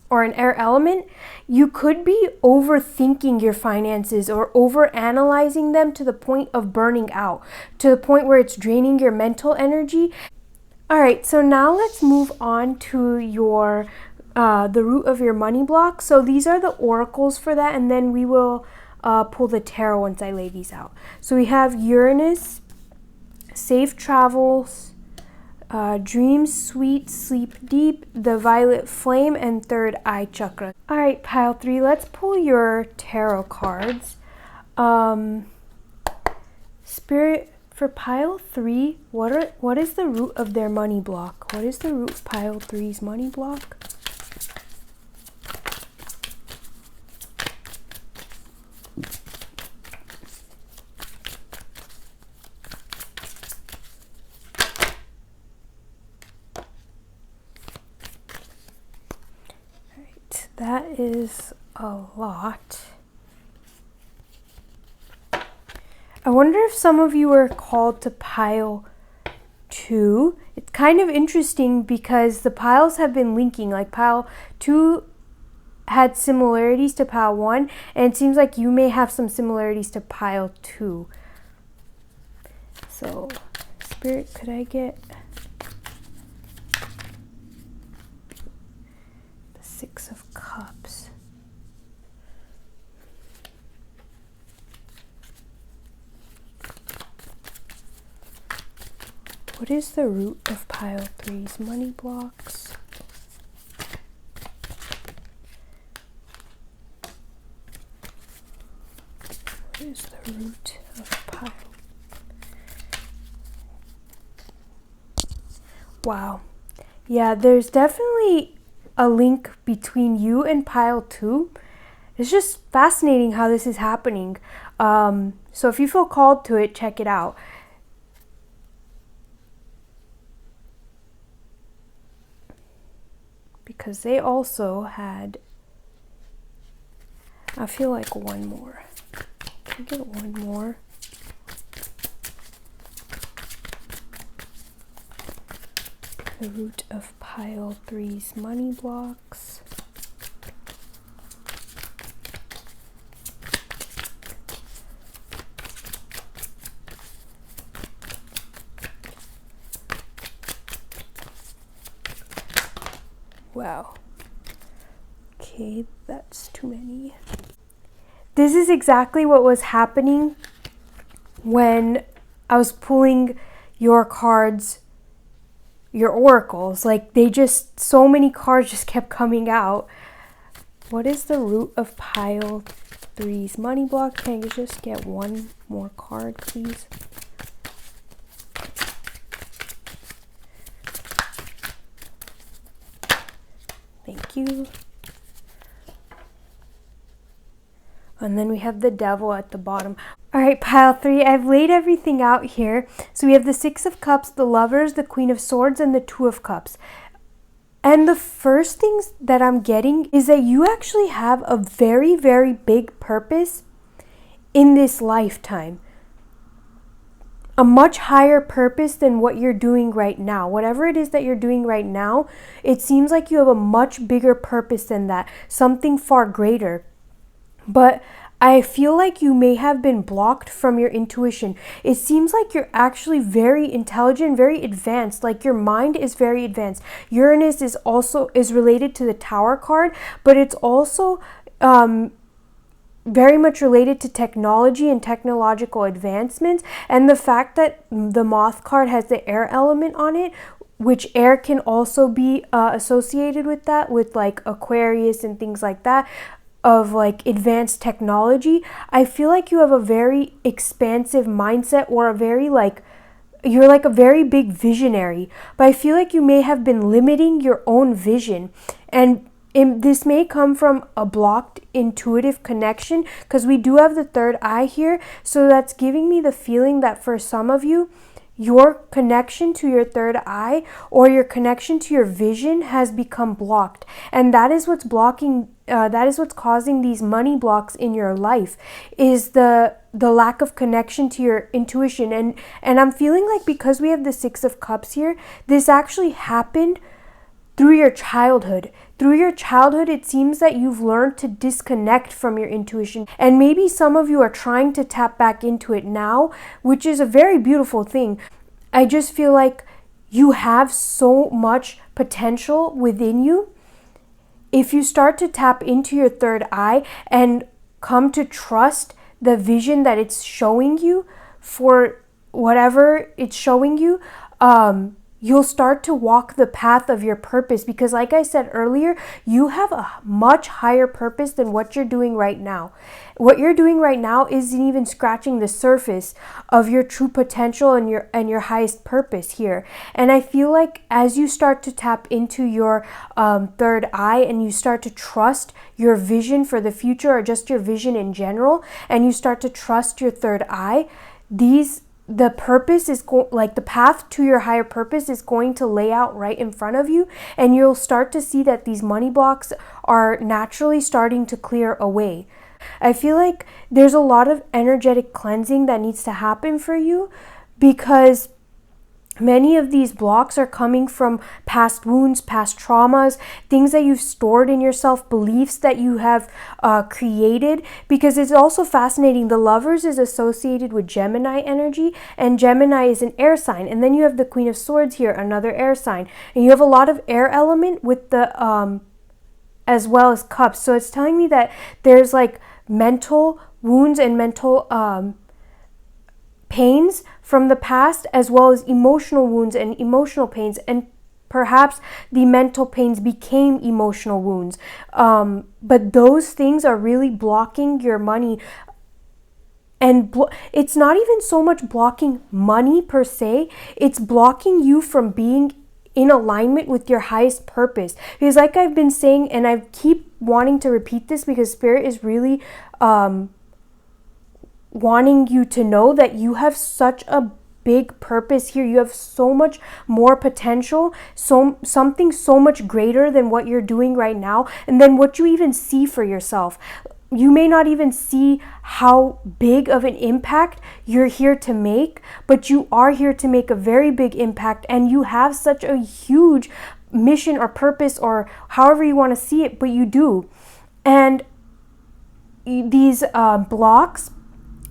or an air element, you could be overthinking your finances or overanalyzing them to the point of burning out, to the point where it's draining your mental energy. All right, so now let's move on to your the root of your money block. So these are the oracles for that, and then we will pull the tarot once I lay these out. So we have Uranus, safe travels, dreams sweet, sleep deep, the violet flame, and third eye chakra. All right, pile 3, let's pull your tarot cards. Spirit, For pile 3, what is the root of their money block? What is the root of pile 3's money block? Alright, that is a lot. I wonder if some of you are called to pile 2. It's kind of interesting because the piles have been linking. Like pile 2 had similarities to pile 1, and it seems like you may have some similarities to pile 2. So, Spirit, could I get the 6 of Cups? What is the root of pile 3's money blocks? What is the root of pile? Wow. Yeah, there's definitely a link between you and pile 2. It's just fascinating how this is happening. So if you feel called to it, check it out. Because they also had, I feel like one more. Can I get one more? The root of pile 3's money blocks. Wow. Okay, that's too many. This is exactly what was happening when I was pulling your cards, your oracles. Like so many cards just kept coming out. What is the root of pile 3's money block? Can I just get one more card, please? Thank you. And then we have the devil at the bottom. All right, pile 3, I've laid everything out here. So we have the 6 of Cups, the Lovers, the Queen of Swords, and the 2 of Cups. And the first things that I'm getting is that you actually have a very, very big purpose in this lifetime. A much higher purpose than what you're doing right now. Whatever it is that you're doing right now, it seems like you have a much bigger purpose than that. Something far greater. But I feel like you may have been blocked from your intuition. It seems like you're actually very intelligent, very advanced. Like your mind is very advanced. Uranus is related to the Tower card, but it's also very much related to technology and technological advancements. And the fact that the Moth card has the air element on it, which air can also be associated with that, with like Aquarius and things like that, of like advanced technology. I feel like you have a very expansive mindset, or you're like a very big visionary, but I feel like you may have been limiting your own vision. And this may come from a blocked intuitive connection, because we do have the third eye here. So that's giving me the feeling that for some of you, your connection to your third eye or your connection to your vision has become blocked. And that is what's blocking, that is what's causing these money blocks in your life, is the lack of connection to your intuition. And I'm feeling like because we have the 6 of Cups here, this actually happened through your childhood. Through your childhood, it seems that you've learned to disconnect from your intuition. And maybe some of you are trying to tap back into it now, which is a very beautiful thing. I just feel like you have so much potential within you. If you start to tap into your third eye and come to trust the vision that it's showing you for whatever it's showing you, you'll start to walk the path of your purpose, because like I said earlier, you have a much higher purpose than what you're doing right now. What you're doing right now isn't even scratching the surface of your true potential and your highest purpose here. And I feel like as you start to tap into your third eye, and you start to trust your vision for the future, or just your vision in general, and you start to trust your third eye, the purpose is like the path to your higher purpose is going to lay out right in front of you, and you'll start to see that these money blocks are naturally starting to clear away. I feel like there's a lot of energetic cleansing that needs to happen for you, because many of these blocks are coming from past wounds, past traumas, things that you've stored in yourself, beliefs that you have created. Because it's also fascinating, the Lovers is associated with Gemini energy, and Gemini is an air sign. And then you have the Queen of Swords here, another air sign. And you have a lot of air element with the as well as Cups. So it's telling me that there's like mental wounds and mental pains from the past, as well as emotional wounds and emotional pains, and perhaps the mental pains became emotional wounds, but those things are really blocking your money. And it's not even so much blocking money per se, it's blocking you from being in alignment with your highest purpose. Because like I've been saying, and I keep wanting to repeat this, because Spirit is really wanting you to know that you have such a big purpose here. You have so much more potential, something so much greater than what you're doing right now, and then what you even see for yourself. You may not even see how big of an impact you're here to make, but you are here to make a very big impact, and you have such a huge mission or purpose, or however you want to see it, but you do. And these blocks,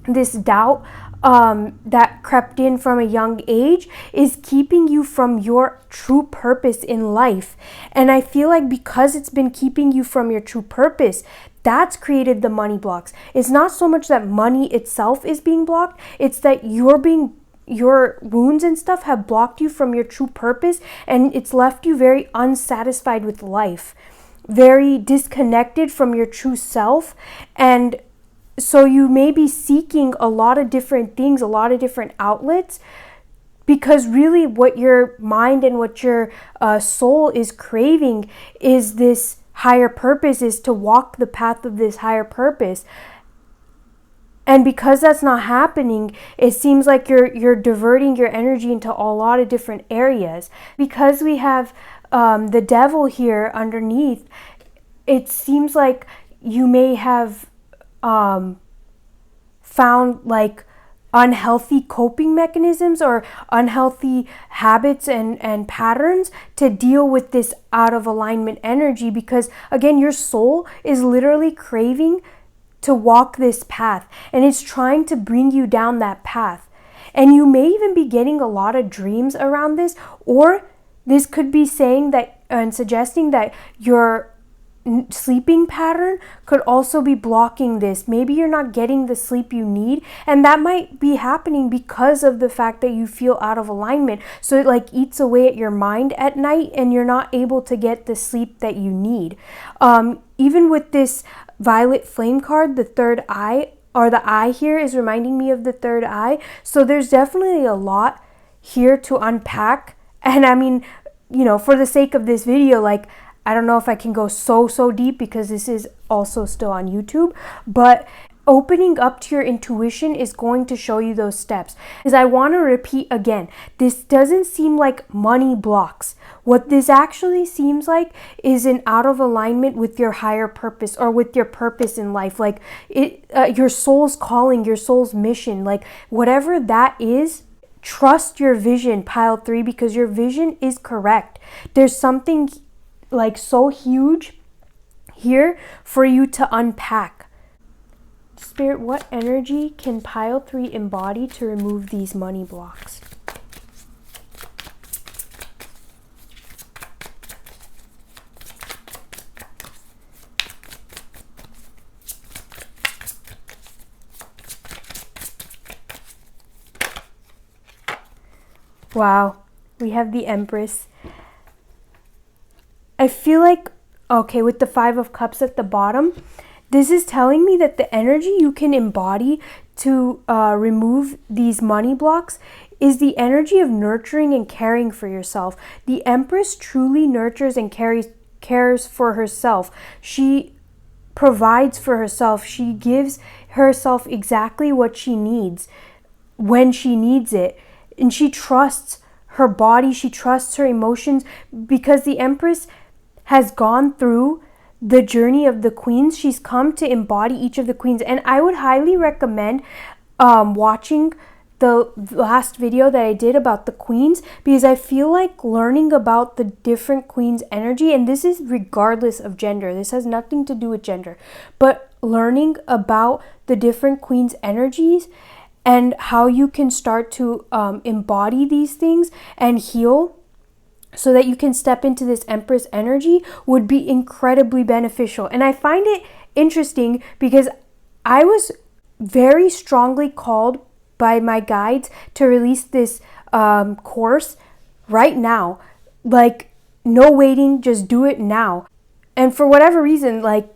this doubt that crept in from a young age, is keeping you from your true purpose in life. And I feel like because it's been keeping you from your true purpose, that's created the money blocks. It's not so much that money itself is being blocked, it's that your wounds and stuff have blocked you from your true purpose, and it's left you very unsatisfied with life, very disconnected from your true self. And so you may be seeking a lot of different things, a lot of different outlets, because really what your mind and what your soul is craving is this higher purpose, is to walk the path of this higher purpose. And because that's not happening, it seems like you're diverting your energy into a lot of different areas. Because we have the devil here underneath, it seems like you may have found like unhealthy coping mechanisms or unhealthy habits and patterns to deal with this out of alignment energy, because again, your soul is literally craving to walk this path, and it's trying to bring you down that path. And you may even be getting a lot of dreams around this, or this could be saying that and suggesting that your sleeping pattern could also be blocking this. Maybe you're not getting the sleep you need, and that might be happening because of the fact that you feel out of alignment. So it like eats away at your mind at night, and you're not able to get the sleep that you need. Even with this violet flame card, the third eye, or the eye here is reminding me of the third eye. So there's definitely a lot here to unpack. And I mean, you know, for the sake of this video, like, I don't know if I can go so deep, because this is also still on YouTube, but opening up to your intuition is going to show you those steps. Because I want to repeat again, this doesn't seem like money blocks. What this actually seems like is an out of alignment with your higher purpose, or with your purpose in life, like your soul's calling, your soul's mission, like whatever that is. Trust your vision, pile 3, because your vision is correct. There's something like so huge here for you to unpack. Spirit, what energy can pile 3 embody to remove these money blocks? Wow, We have the Empress. I feel like, okay, with the Five of Cups at the bottom, this is telling me that the energy you can embody to remove these money blocks is the energy of nurturing and caring for yourself. The Empress truly nurtures and cares for herself. She provides for herself. She gives herself exactly what she needs when she needs it. And she trusts her body. She trusts her emotions, because the Empress has gone through the journey of the queens. She's come to embody each of the queens. And I would highly recommend watching the last video that I did about the queens, because I feel like learning about the different queens' energy, and this is regardless of gender, this has nothing to do with gender, but learning about the different queens' energies and how you can start to embody these things and heal so that you can step into this Empress energy would be incredibly beneficial. And I find it interesting because I was very strongly called by my guides to release this course right now. Like, no waiting, just do it now. And for whatever reason, like,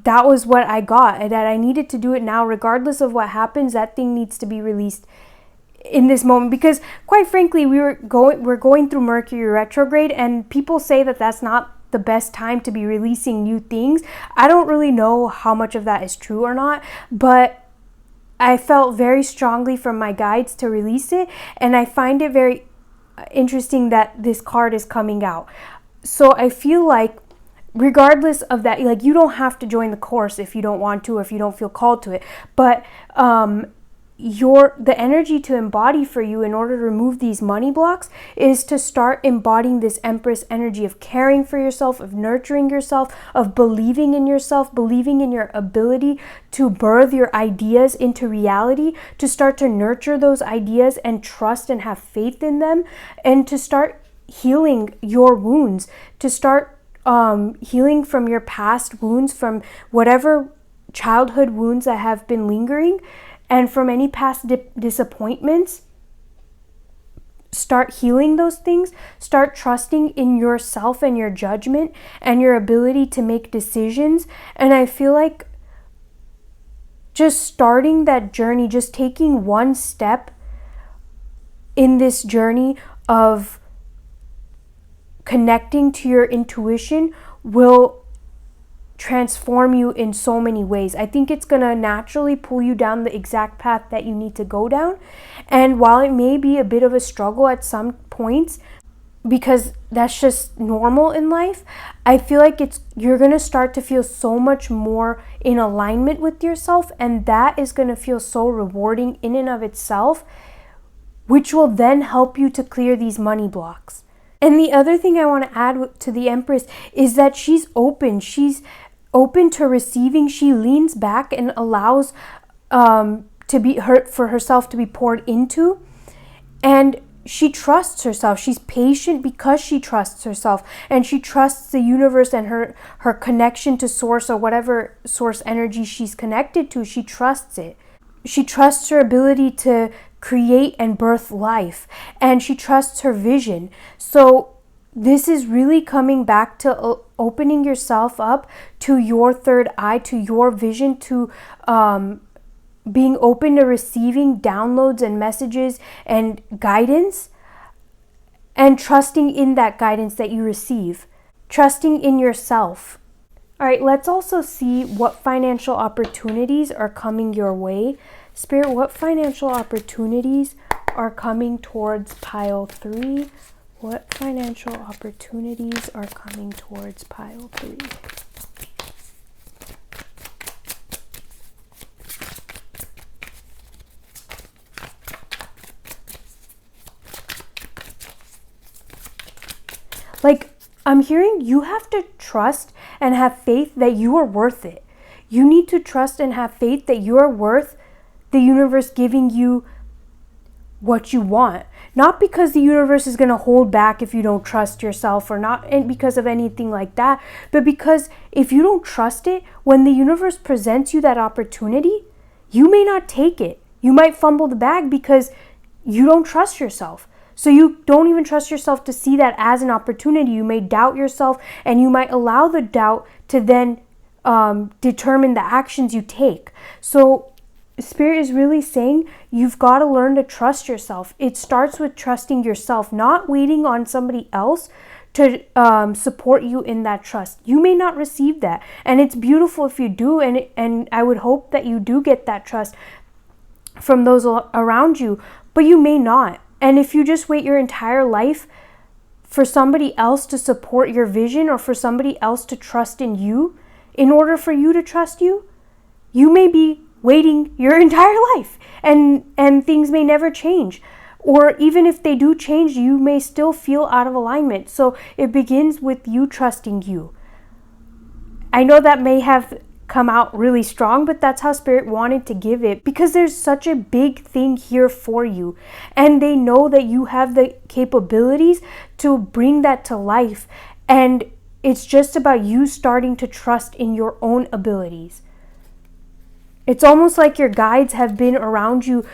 that was what I got, and that I needed to do it now. Regardless of what happens, that thing needs to be released in this moment, because quite frankly, we're going through Mercury retrograde, and people say that that's not the best time to be releasing new things. I don't really know how much of that is true or not, but I felt very strongly from my guides to release it, and I find it very interesting that this card is coming out. So I feel like regardless of that, like, you don't have to join the course if you don't want to, or if you don't feel called to it, but the energy to embody for you in order to remove these money blocks is to start embodying this Empress energy of caring for yourself, of nurturing yourself, of believing in yourself, believing in your ability to birth your ideas into reality, to start to nurture those ideas and trust and have faith in them, and to start healing your wounds, to start healing from your past wounds, from whatever childhood wounds that have been lingering, and from any past disappointments. Start healing those things. Start trusting in yourself and your judgment and your ability to make decisions. And I feel like just starting that journey, just taking one step in this journey of connecting to your intuition will transform you in so many ways. I think it's going to naturally pull you down the exact path that you need to go down. And while it may be a bit of a struggle at some points, because that's just normal in life, I feel like you're going to start to feel so much more in alignment with yourself, and that is going to feel so rewarding in and of itself, which will then help you to clear these money blocks. And the other thing I want to add to the Empress is that she's open. She's open to receiving. She leans back and allows for herself to be poured into. And she trusts herself. She's patient because she trusts herself. And she trusts the universe and her connection to source, or whatever source energy she's connected to. She trusts it. She trusts her ability to create and birth life, and she trusts her vision. So this is really coming back to opening yourself up to your third eye, to your vision, to being open to receiving downloads and messages and guidance, and trusting in that guidance that you receive, trusting in yourself. All right, let's also see what financial opportunities are coming your way. Spirit, what financial opportunities are coming towards pile 3? What financial opportunities are coming towards pile 3? Like, I'm hearing you have to trust and have faith that you are worth it. You need to trust and have faith that you are worth the universe giving you what you want. Not because the universe is going to hold back if you don't trust yourself, or not and because of anything like that, but because if you don't trust it, when the universe presents you that opportunity, you may not take it. You might fumble the bag because you don't trust yourself. So you don't even trust yourself to see that as an opportunity. You may doubt yourself, and you might allow the doubt to then determine the actions you take. So Spirit is really saying you've got to learn to trust yourself. It starts with trusting yourself, not waiting on somebody else to support you in that trust. You may not receive that, and it's beautiful if you do, and I would hope that you do get that trust from those around you, but you may not. And if you just wait your entire life for somebody else to support your vision, or for somebody else to trust in you, in order for you to trust you, you may be waiting your entire life, and things may never change. Or even if they do change, you may still feel out of alignment. So it begins with you trusting you. I know that may have come out really strong, but that's how Spirit wanted to give it, because there's such a big thing here for you, and they know that you have the capabilities to bring that to life, and it's just about you starting to trust in your own abilities. It's almost like your guides have been around you,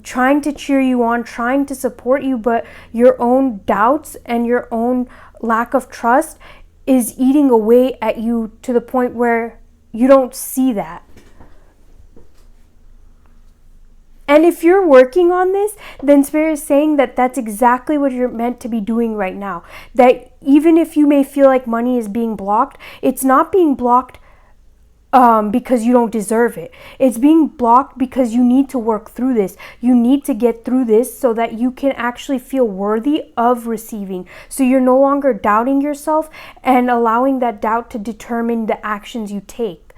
trying to cheer you on, trying to support you, but your own doubts and your own lack of trust is eating away at you to the point where you don't see that. And if you're working on this, then Spirit is saying that that's exactly what you're meant to be doing right now. That even if you may feel like money is being blocked, it's not being blocked because you don't deserve it. It's being blocked because you need to work through this. You need to get through this so that you can actually feel worthy of receiving. So you're no longer doubting yourself and allowing that doubt to determine the actions you take.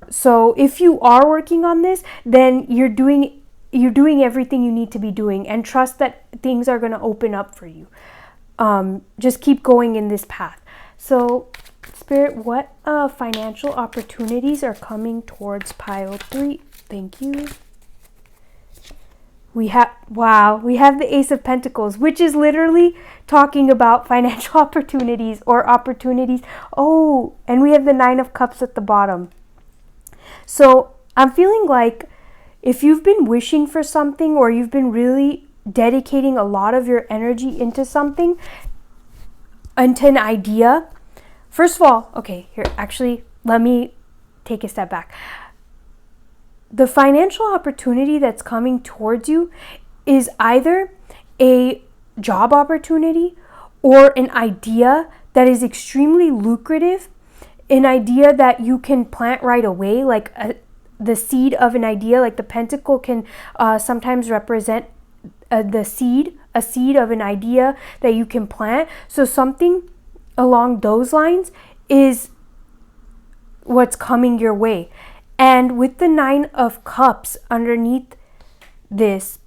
So if you are working on this, then you're doing everything you need to be doing, and trust that things are going to open up for you. Just keep going in this path. So Spirit, what financial opportunities are coming towards pile 3? Thank you. We have the Ace of Pentacles, which is literally talking about financial opportunities or opportunities. Oh, and we have the 9 of Cups at the bottom. So I'm feeling like if you've been wishing for something, or you've been really dedicating a lot of your energy into something, into an idea. First of all, okay, here, actually, let me take a step back. The financial opportunity that's coming towards you is either a job opportunity or an idea that is extremely lucrative, an idea that you can plant right away, like the seed of an idea. Like the pentacle can sometimes represent a seed of an idea that you can plant. So something along those lines is what's coming your way. And with the 9 of Cups underneath this,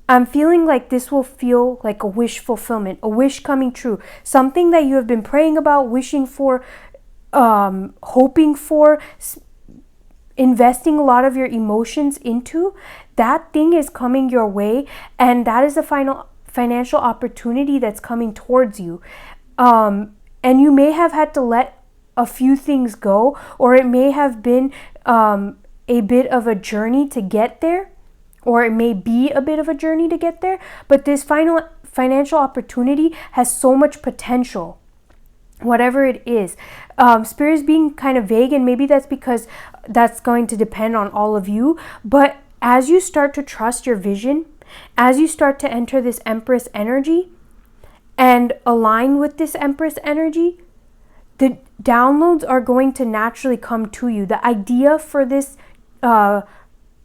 I'm feeling like this will feel like a wish fulfillment, a wish coming true, something that you have been praying about, wishing for, hoping for, investing a lot of your emotions into. That thing is coming your way, and that is the final financial opportunity that's coming towards you. And you may have had to let a few things go, or it may have been a bit of a journey to get there, or it may be a bit of a journey to get there, but this final financial opportunity has so much potential, whatever it is. Spirit is being kind of vague, and maybe that's because that's going to depend on all of you, but as you start to trust your vision, as you start to enter this Empress energy and align with this Empress energy, the downloads are going to naturally come to you. The idea for this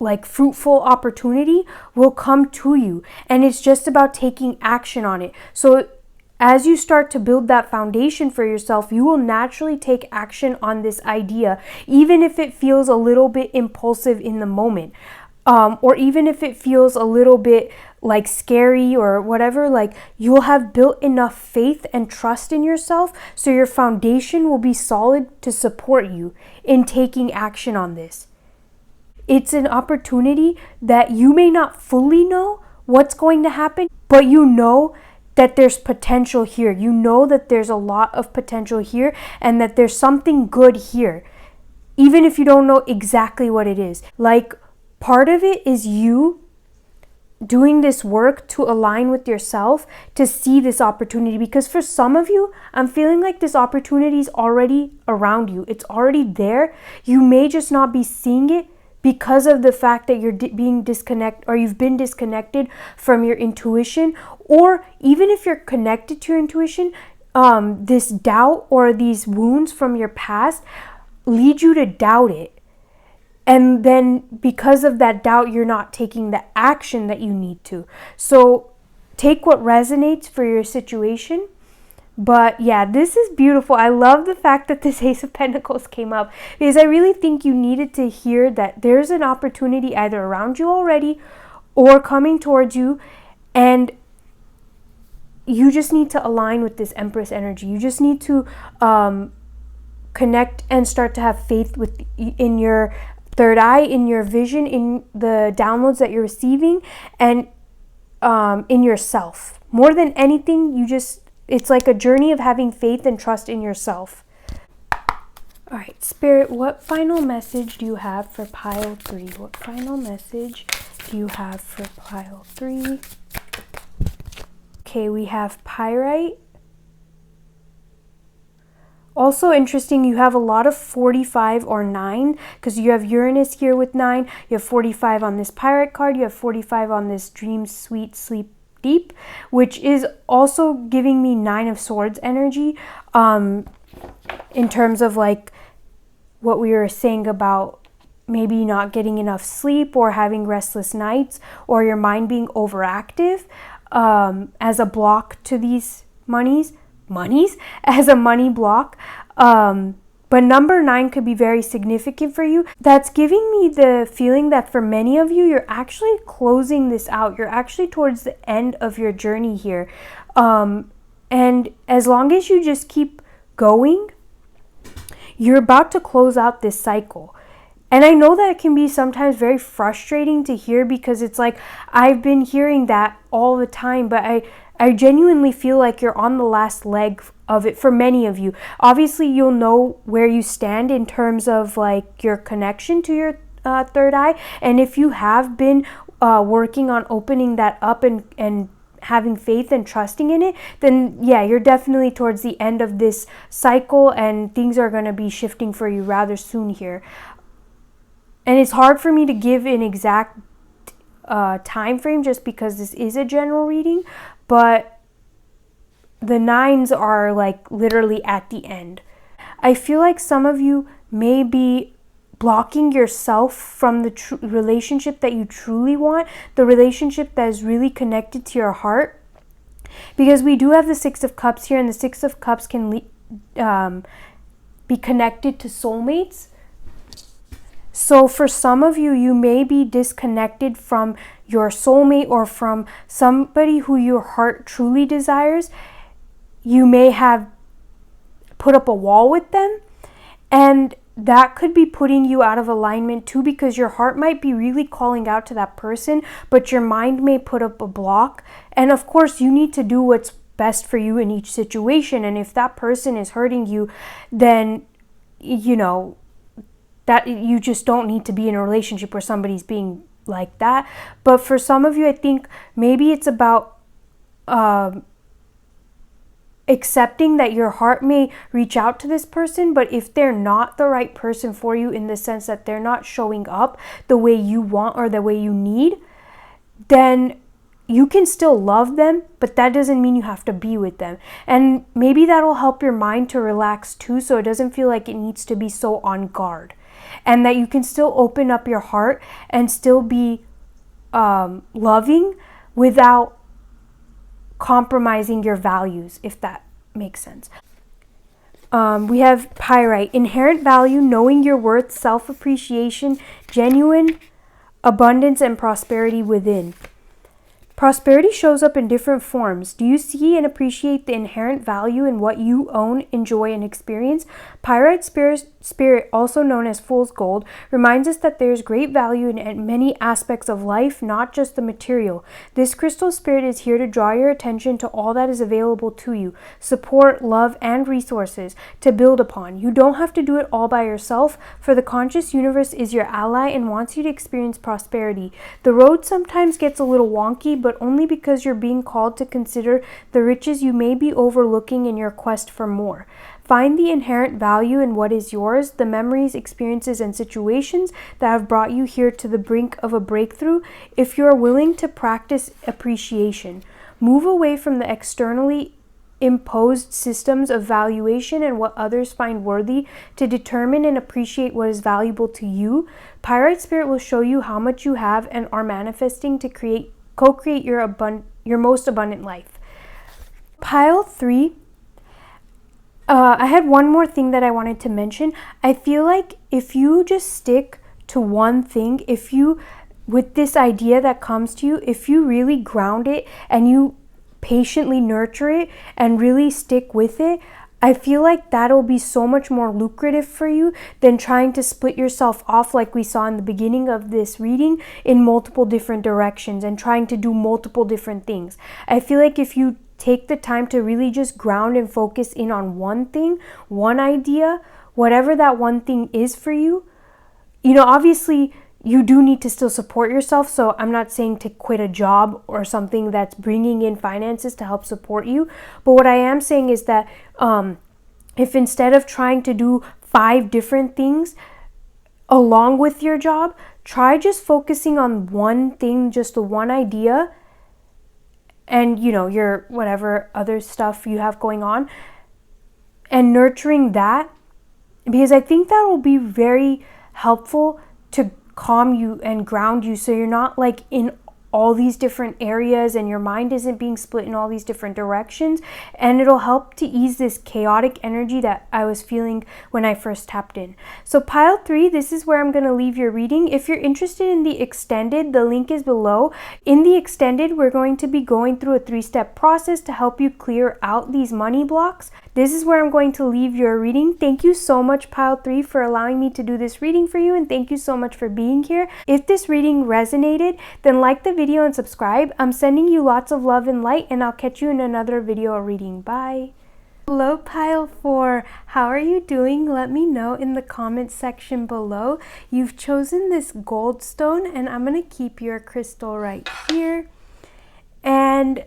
like fruitful opportunity will come to you, and it's just about taking action on it. So as you start to build that foundation for yourself, you will naturally take action on this idea, even if it feels a little bit impulsive in the moment, or even if it feels a little bit like scary or whatever. Like, you'll have built enough faith and trust in yourself, so your foundation will be solid to support you in taking action on this. It's an opportunity that you may not fully know what's going to happen, but you know that there's potential here. You know that there's a lot of potential here, and that there's something good here, even if you don't know exactly what it is. Like, part of it is you doing this work to align with yourself to see this opportunity, because for some of you, I'm feeling like this opportunity is already around you. It's already there. You may just not be seeing it because of the fact that you're being disconnected, or you've been disconnected from your intuition. Or even if you're connected to your intuition, this doubt or these wounds from your past lead you to doubt it. And then because of that doubt, you're not taking the action that you need to. So take what resonates for your situation. But yeah, this is beautiful. I love the fact that this Ace of Pentacles came up, because I really think you needed to hear that there's an opportunity either around you already or coming towards you, and you just need to align with this Empress energy. You just need to connect and start to have faith in your third eye, in your vision, in the downloads that you're receiving, and in yourself. More than anything, it's like a journey of having faith and trust in yourself. All right, Spirit, what final message do you have for pile 3? What final message do you have for pile 3? Okay, we have Pyrite. Also interesting, you have a lot of 45 or 9, because you have Uranus here with 9. You have 45 on this Pyrite card. You have 45 on this Dream Sweet Sleep Deep, which is also giving me 9 of Swords energy, in terms of like what we were saying about maybe not getting enough sleep or having restless nights, or your mind being overactive as a block to these monies, as a money block. But number 9 could be very significant for you. That's giving me the feeling that for many of you, you're actually closing this out. You're actually towards the end of your journey here. And as long as you just keep going, you're about to close out this cycle. And I know that it can be sometimes very frustrating to hear, because it's like, I've been hearing that all the time, but I genuinely feel like you're on the last leg of it for many of you. Obviously, you'll know where you stand in terms of like your connection to your third eye. And if you have been working on opening that up and having faith and trusting in it, then yeah, you're definitely towards the end of this cycle, and things are going to be shifting for you rather soon here. And it's hard for me to give an exact time frame, just because this is a general reading, but the 9s are like literally at the end. I feel like some of you may be blocking yourself from the relationship that you truly want, the relationship that is really connected to your heart, because we do have the 6 of Cups here, and the 6 of Cups can be connected to soulmates. So for some of you, you may be disconnected from your soulmate or from somebody who your heart truly desires. You may have put up a wall with them, and that could be putting you out of alignment too, because your heart might be really calling out to that person, but your mind may put up a block. And of course, you need to do what's best for you in each situation. And if that person is hurting you, then, you know, that you just don't need to be in a relationship where somebody's being like that. But for some of you, I think maybe it's about accepting that your heart may reach out to this person, but if they're not the right person for you, in the sense that they're not showing up the way you want or the way you need, then you can still love them, but that doesn't mean you have to be with them. And maybe that'll help your mind to relax too, so it doesn't feel like it needs to be so on guard. And that you can still open up your heart and still be loving without compromising your values, if that makes sense. We have Pyrite, inherent value, knowing your worth, self-appreciation, genuine abundance, and prosperity within. Prosperity shows up in different forms. Do you see and appreciate the inherent value in what you own, enjoy, and experience? Pyrite Spirit spirit, also known as fool's gold, reminds us that there is great value in many aspects of life, not just the material. This crystal spirit is here to draw your attention to all that is available to you, support, love, and resources to build upon. You don't have to do it all by yourself, for the conscious universe is your ally and wants you to experience prosperity. The road sometimes gets a little wonky, but only because you're being called to consider the riches you may be overlooking in your quest for more. Find the inherent value in what is yours, the memories, experiences, and situations that have brought you here to the brink of a breakthrough if you are willing to practice appreciation. Move away from the externally imposed systems of valuation and what others find worthy to determine and appreciate what is valuable to you. Pyrite Spirit will show you how much you have and are manifesting to co-create your most abundant life. Pile 3. I had one more thing that I wanted to mention. I feel like if you just stick to one thing, with this idea that comes to you, if you really ground it and you patiently nurture it and really stick with it, I feel like that'll be so much more lucrative for you than trying to split yourself off like we saw in the beginning of this reading in multiple different directions and trying to do multiple different things. I feel like if you take the time to really just ground and focus in on one thing, one idea, whatever that one thing is for you, obviously you do need to still support yourself. So I'm not saying to quit a job or something that's bringing in finances to help support you. But what I am saying is that if instead of trying to do 5 different things along with your job, try just focusing on one thing, just the one idea, and your whatever other stuff you have going on, and nurturing that, because I think that will be very helpful to calm you and ground you, so you're not like in all these different areas and your mind isn't being split in all these different directions, and it'll help to ease this chaotic energy that I was feeling when I first tapped in. So pile 3, this is where I'm going to leave your reading. If you're interested in the extended, the link is below. In the extended, we're going to be going through a 3-step process to help you clear out these money blocks. This is where I'm going to leave your reading. Thank you so much, pile 3, for allowing me to do this reading for you, and thank you so much for being here. If this reading resonated, then like the video and subscribe. I'm sending you lots of love and light, and I'll catch you in another video or reading. Bye. Hello, pile 4. How are you doing? Let me know in the comments section below. You've chosen this gold stone, and I'm going to keep your crystal right here. And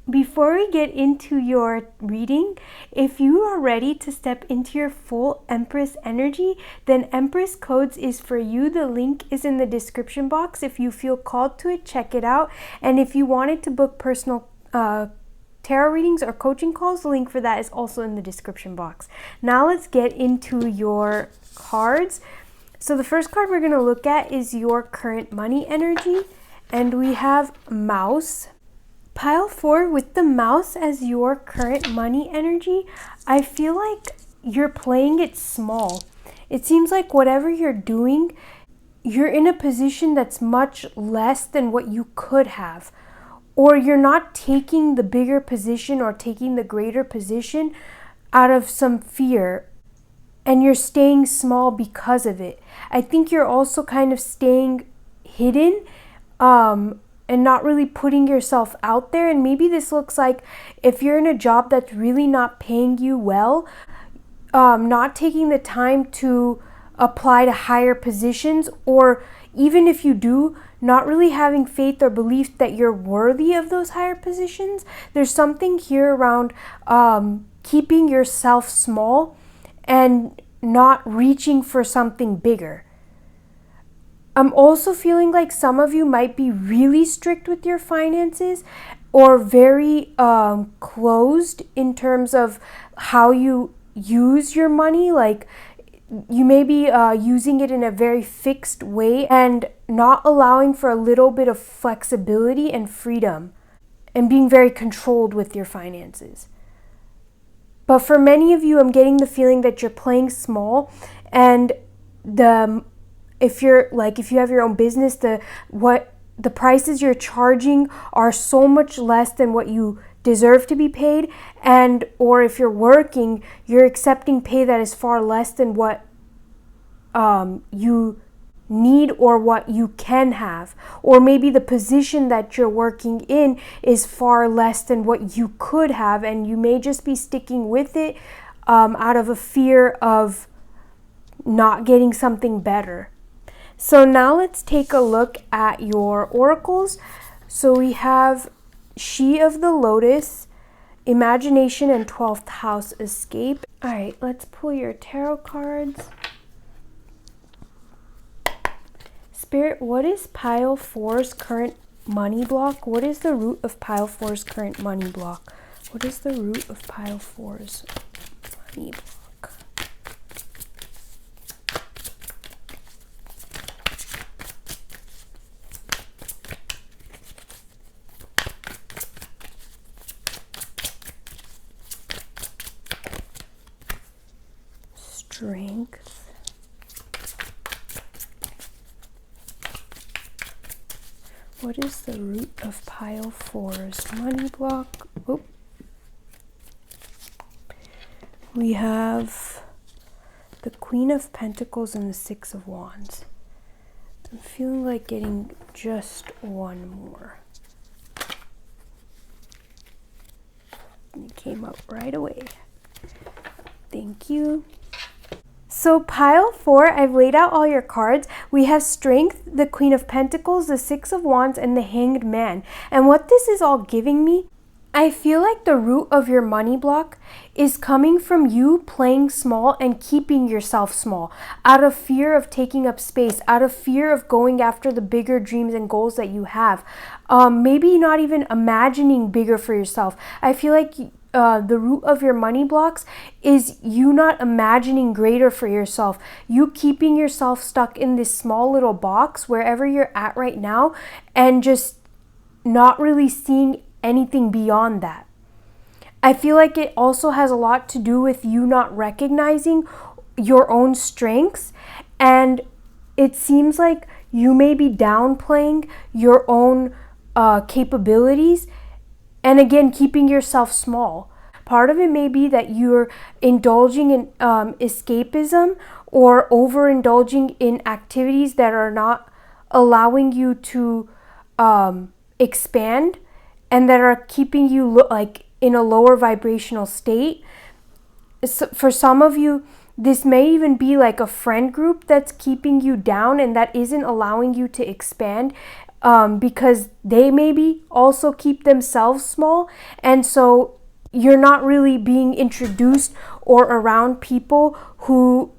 before we get into your reading, if you are ready to step into your full Empress energy, then Empress Codes is for you. The link is in the description box. If you feel called to it, check it out. And if you wanted to book personal tarot readings or coaching calls, the link for that is also in the description box. Now let's get into your cards. So the first card we're going to look at is your current money energy, and we have Mouse. Pile 4, with the Mouse as your current money energy, I feel like you're playing it small. It seems like whatever you're doing, you're in a position that's much less than what you could have. Or you're not taking the bigger position or taking the greater position out of some fear, and you're staying small because of it. I think you're also kind of staying hidden, and not really putting yourself out there. And maybe this looks like if you're in a job that's really not paying you well, not taking the time to apply to higher positions, or even if you do, not really having faith or belief that you're worthy of those higher positions. There's something here around keeping yourself small and not reaching for something bigger. I'm also feeling like some of you might be really strict with your finances, or very closed in terms of how you use your money. Like you may be using it in a very fixed way and not allowing for a little bit of flexibility and freedom, and being very controlled with your finances. But for many of you, I'm getting the feeling that you're playing small, and if you have your own business, the prices you're charging are so much less than what you deserve to be paid, and or if you're working, you're accepting pay that is far less than what you need or what you can have, or maybe the position that you're working in is far less than what you could have, and you may just be sticking with it out of a fear of not getting something better. So now let's take a look at your oracles. So we have She of the Lotus, Imagination, and 12th House Escape. All right, let's pull your tarot cards. Spirit, what is pile 4's current money block? What is the root of pile 4's current money block? What is the root of pile 4's money block? Strength. What is the root of pile 4's money block? Oop. We have the Queen of Pentacles and the Six of Wands. I'm feeling like getting just one more. It came up right away. Thank you. So pile 4, I've laid out all your cards. We have Strength, the Queen of Pentacles, the Six of Wands, and the Hanged Man. And what this is all giving me, I feel like the root of your money block is coming from you playing small and keeping yourself small out of fear of taking up space, out of fear of going after the bigger dreams and goals that you have. Maybe not even imagining bigger for yourself. I feel like the root of your money blocks is you not imagining greater for yourself. You keeping yourself stuck in this small little box wherever you're at right now and just not really seeing anything beyond that. I feel like it also has a lot to do with you not recognizing your own strengths, and it seems like you may be downplaying your own capabilities, and again, keeping yourself small. Part of it may be that you're indulging in escapism or overindulging in activities that are not allowing you to expand and that are keeping you like in a lower vibrational state. So for some of you, this may even be like a friend group that's keeping you down and that isn't allowing you to expand because they maybe also keep themselves small, and so you're not really being introduced or around people who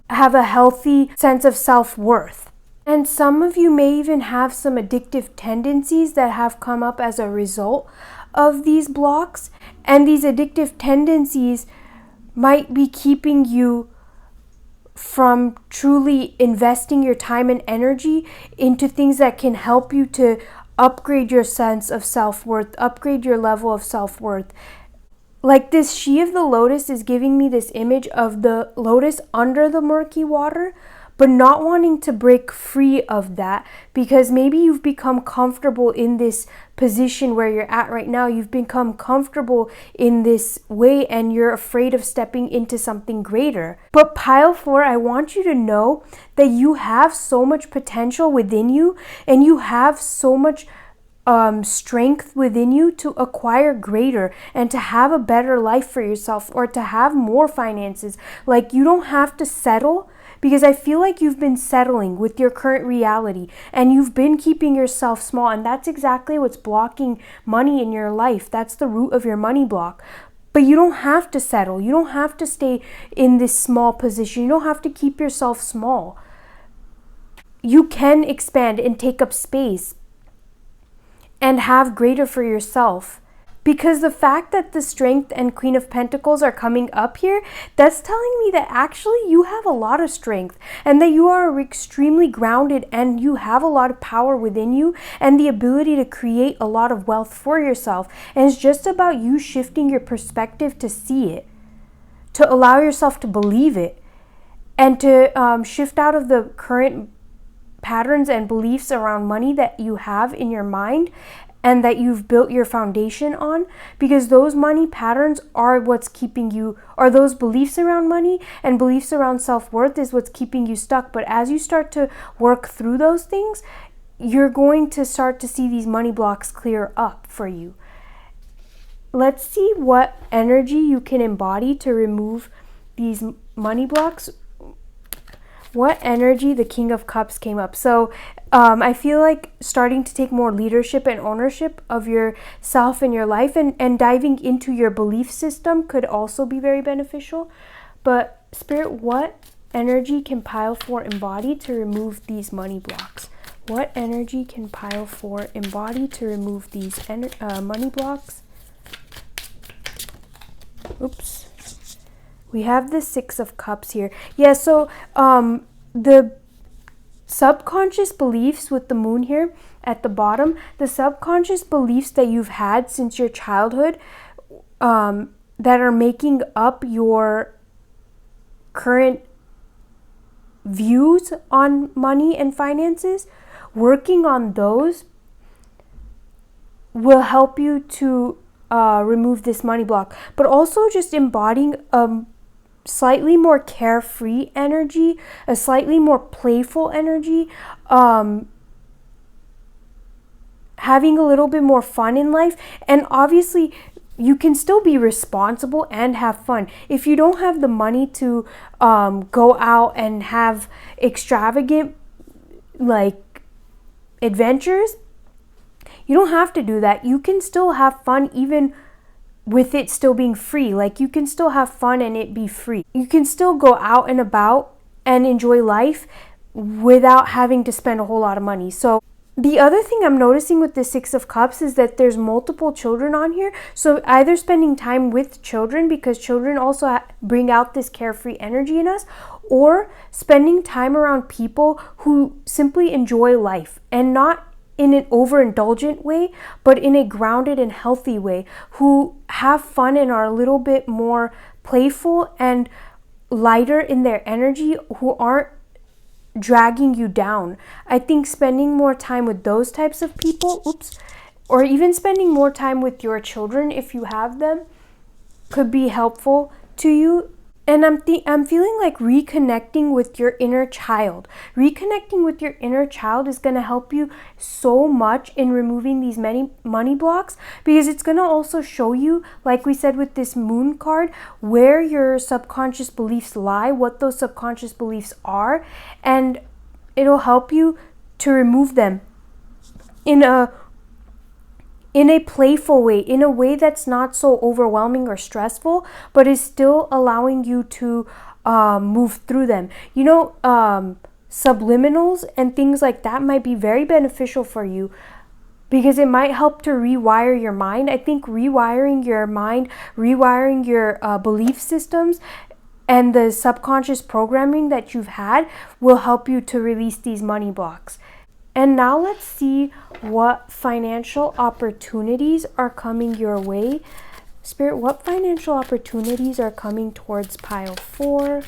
have a healthy sense of self-worth. And some of you may even have some addictive tendencies that have come up as a result of these blocks, and these addictive tendencies might be keeping you from truly investing your time and energy into things that can help you to upgrade your sense of self-worth, upgrade your level of self-worth. Like this She of the Lotus is giving me this image of the lotus under the murky water, but not wanting to break free of that because maybe you've become comfortable in this position where you're at right now. You've become comfortable in this way and you're afraid of stepping into something greater. But pile 4, I want you to know that you have so much potential within you and you have so much strength within you to acquire greater and to have a better life for yourself or to have more finances. Like, you don't have to settle, because I feel like you've been settling with your current reality and you've been keeping yourself small, and that's exactly what's blocking money in your life. That's the root of your money block. But you don't have to settle. You don't have to stay in this small position. You don't have to keep yourself small. You can expand and take up space and have greater for yourself. Because the fact that the Strength and Queen of Pentacles are coming up here, that's telling me that actually you have a lot of strength and that you are extremely grounded and you have a lot of power within you and the ability to create a lot of wealth for yourself. And it's just about you shifting your perspective to see it, to allow yourself to believe it, and to shift out of the current patterns and beliefs around money that you have in your mind, and that you've built your foundation on, because those money patterns are what's keeping you, or those beliefs around money and beliefs around self-worth is what's keeping you stuck. But as you start to work through those things, you're going to start to see these money blocks clear up for you. Let's see what energy you can embody to remove these money blocks. What energy? The King of Cups came up. So I feel like starting to take more leadership and ownership of yourself and your life, and diving into your belief system could also be very beneficial. But Spirit, what energy can pile 4 embody to remove these money blocks? What energy can pile 4 embody to remove these money blocks? Oops. We have the 6 of Cups here. Yeah, so the subconscious beliefs with the moon here at the bottom, the subconscious beliefs that you've had since your childhood that are making up your current views on money and finances, working on those will help you to remove this money block. But also just embodying slightly more carefree energy, a slightly more playful energy, having a little bit more fun in life. And obviously you can still be responsible and have fun. If you don't have the money to go out and have extravagant adventures, you don't have to do that. You can still have fun even with it still being free. You can still have fun and it be free. You can still go out and about and enjoy life without having to spend a whole lot of money. So the other thing I'm noticing with the 6 of Cups is that there's multiple children on here. So either spending time with children, because children also bring out this carefree energy in us, or spending time around people who simply enjoy life, and not in an overindulgent way, but in a grounded and healthy way, who have fun and are a little bit more playful and lighter in their energy, who aren't dragging you down. I think spending more time with those types of people, or even spending more time with your children if you have them, could be helpful to you. And I'm feeling like reconnecting with your inner child. Reconnecting with your inner child is going to help you so much in removing these many money blocks, because it's going to also show you, like we said with this moon card, where your subconscious beliefs lie, what those subconscious beliefs are, and it'll help you to remove them in a playful way, in a way that's not so overwhelming or stressful, but is still allowing you to move through them. Subliminals and things like that might be very beneficial for you, because it might help to rewire your mind. I think rewiring your mind, rewiring your belief systems and the subconscious programming that you've had will help you to release these money blocks. And now let's see what financial opportunities are coming your way. Spirit, what financial opportunities are coming towards pile 4?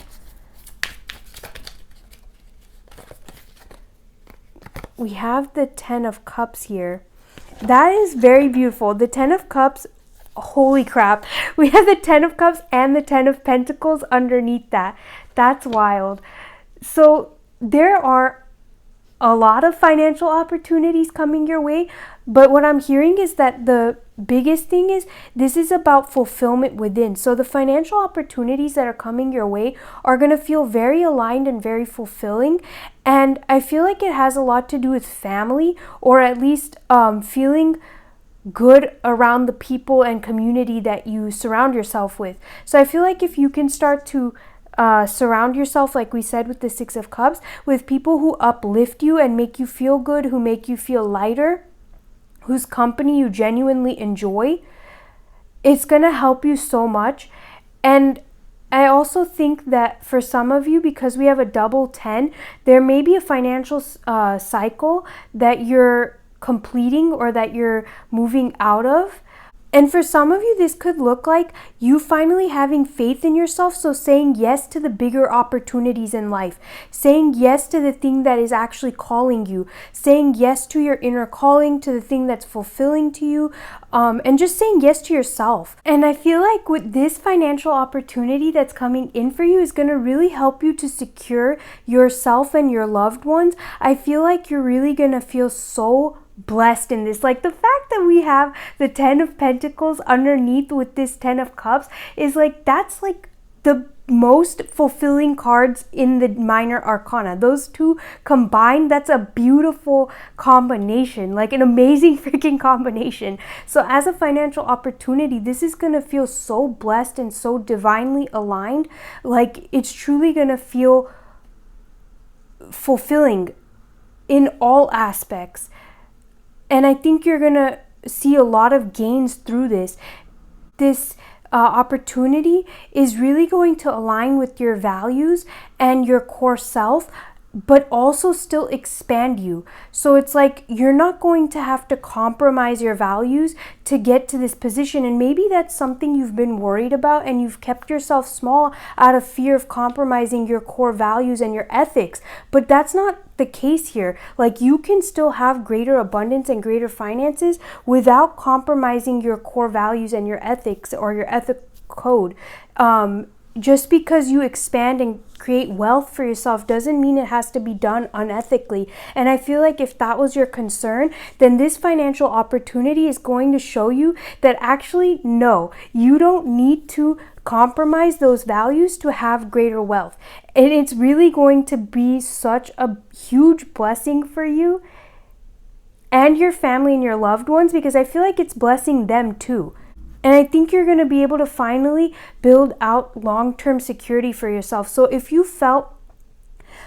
We have the 10 of Cups here. That is very beautiful. The 10 of Cups, holy crap. We have the 10 of Cups and the 10 of Pentacles underneath that. That's wild. So there are a lot of financial opportunities coming your way, but what I'm hearing is that the biggest thing is this is about fulfillment within. So the financial opportunities that are coming your way are going to feel very aligned and very fulfilling, and I feel like it has a lot to do with family, or at least feeling good around the people and community that you surround yourself with. So I feel like if you can start to surround yourself, like we said with the 6 of Cups, with people who uplift you and make you feel good, who make you feel lighter, whose company you genuinely enjoy, it's going to help you so much. And I also think that for some of you, because we have a double 10, there may be a financial cycle that you're completing or that you're moving out of. And for some of you, this could look like you finally having faith in yourself. So saying yes to the bigger opportunities in life, saying yes to the thing that is actually calling you, saying yes to your inner calling, to the thing that's fulfilling to you, and just saying yes to yourself. And I feel like with this financial opportunity that's coming in for you is going to really help you to secure yourself and your loved ones. I feel like you're really going to feel so blessed in this. Like the fact that we have the 10 of Pentacles underneath with this 10 of Cups is like, that's like the most fulfilling cards in the minor arcana. Those two combined, that's a beautiful combination, like an amazing freaking combination. So as a financial opportunity, this is going to feel so blessed and so divinely aligned. Like it's truly going to feel fulfilling in all aspects. And I think you're going to see a lot of gains through this. This opportunity is really going to align with your values and your core self, but also still expand you. So it's like you're not going to have to compromise your values to get to this position. And maybe that's something you've been worried about and you've kept yourself small out of fear of compromising your core values and your ethics. But that's not the case here. Like you can still have greater abundance and greater finances without compromising your core values and your ethics or your ethic code. Just because you expand and create wealth for yourself doesn't mean it has to be done unethically. And I feel like if that was your concern, then this financial opportunity is going to show you that actually, no, you don't need to compromise those values to have greater wealth. And it's really going to be such a huge blessing for you and your family and your loved ones, because I feel like it's blessing them too. And I think you're going to be able to finally build out long-term security for yourself. So if you felt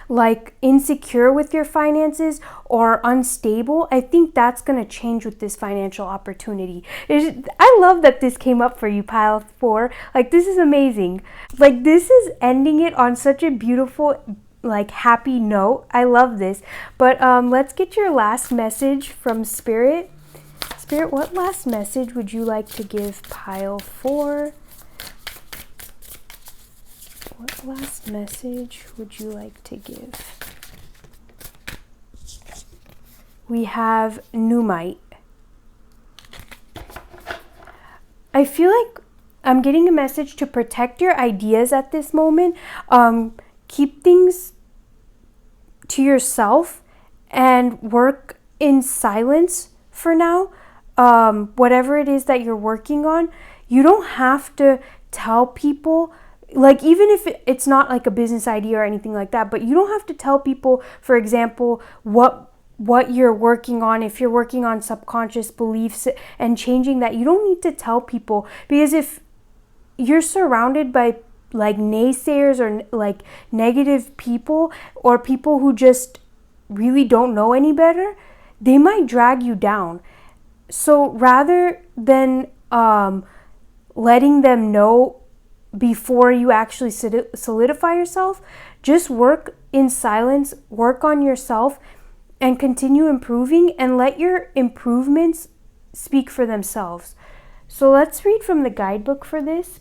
like insecure with your finances or unstable, I think that's going to change with this financial opportunity. I love that this came up for you, pile 4. Like this is amazing. Like this is ending it on such a beautiful, like happy note. I love this. But let's get your last message from Spirit. Spirit, what last message would you like to give pile 4? What last message would you like to give? We have Numite. I feel like I'm getting a message to protect your ideas at this moment. Keep things to yourself and work in silence for now. Whatever it is that you're working on, you don't have to tell people, like even if it's not like a business idea or anything like that, but you don't have to tell people, for example, what you're working on. If you're working on subconscious beliefs and changing that, you don't need to tell people, because if you're surrounded by like naysayers or like negative people or people who just really don't know any better, they might drag you down. So rather than letting them know before you actually solidify yourself, just work in silence, work on yourself, and continue improving, and let your improvements speak for themselves. So let's read from the guidebook for this.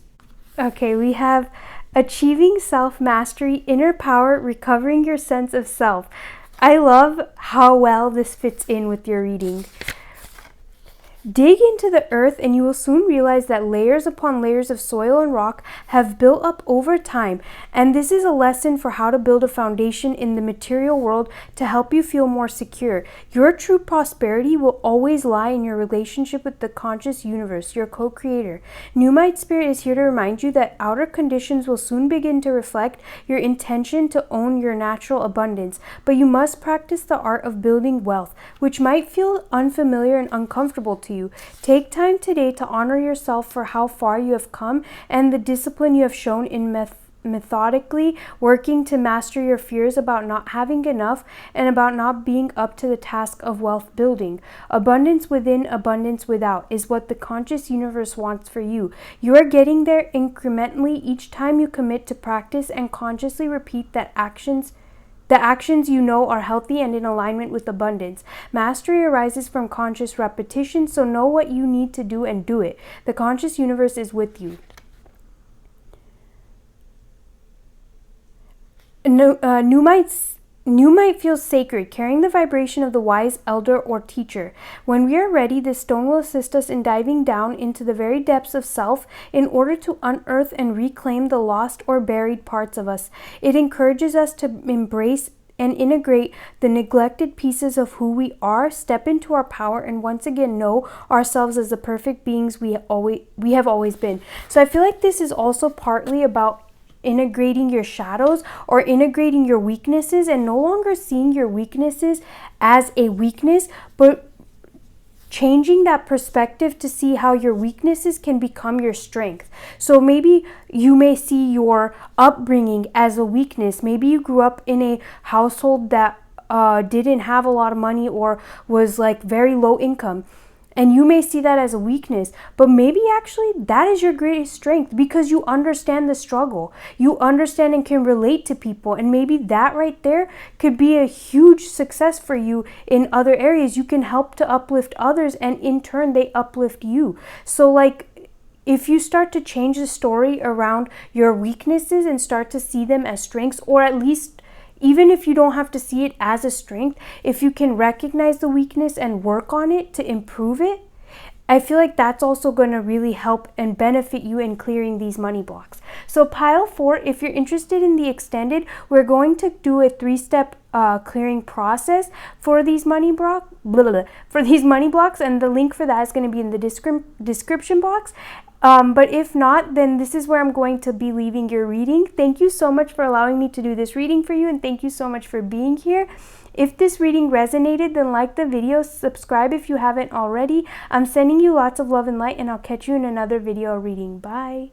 Okay, we have Achieving Self-Mastery, Inner Power, Recovering Your Sense of Self. I love how well this fits in with your reading. Dig into the earth and you will soon realize that layers upon layers of soil and rock have built up over time, and this is a lesson for how to build a foundation in the material world to help you feel more secure. Your true prosperity will always lie in your relationship with the conscious universe, your co-creator. Numite Spirit is here to remind you that outer conditions will soon begin to reflect your intention to own your natural abundance, but you must practice the art of building wealth, which might feel unfamiliar and uncomfortable to you. Take time today to honor yourself for how far you have come and the discipline you have shown in methodically working to master your fears about not having enough and about not being up to the task of wealth building. Abundance within, abundance without is what the conscious universe wants for you. You are getting there incrementally each time you commit to practice and consciously repeat that actions The actions you know are healthy and in alignment with abundance. Mastery arises from conscious repetition, so know what you need to do and do it. The conscious universe is with you. New might feel sacred, carrying the vibration of the wise elder or teacher. When we are ready, this stone will assist us in diving down into the very depths of self in order to unearth and reclaim the lost or buried parts of us. It encourages us to embrace and integrate the neglected pieces of who we are, step into our power, and once again know ourselves as the perfect beings we have always been. So I feel like this is also partly about integrating your shadows or integrating your weaknesses and no longer seeing your weaknesses as a weakness, but changing that perspective to see how your weaknesses can become your strength. So maybe you may see your upbringing as a weakness. Maybe you grew up in a household that didn't have a lot of money or was like very low income. And you may see that as a weakness, but maybe actually that is your greatest strength because you understand the struggle. You understand and can relate to people. And maybe that right there could be a huge success for you in other areas. You can help to uplift others and in turn they uplift you. So like if you start to change the story around your weaknesses and start to see them as strengths, or at least even if you don't have to see it as a strength, if you can recognize the weakness and work on it to improve it, I feel like that's also going to really help and benefit you in clearing these money blocks. So pile 4, if you're interested in the extended, we're going to do a 3-step clearing process for these money blocks, and the link for that is going to be in the description box. But if not, then this is where I'm going to be leaving your reading. Thank you so much for allowing me to do this reading for you, and thank you so much for being here. If this reading resonated, then like the video, subscribe if you haven't already. I'm sending you lots of love and light, and I'll catch you in another video reading. Bye.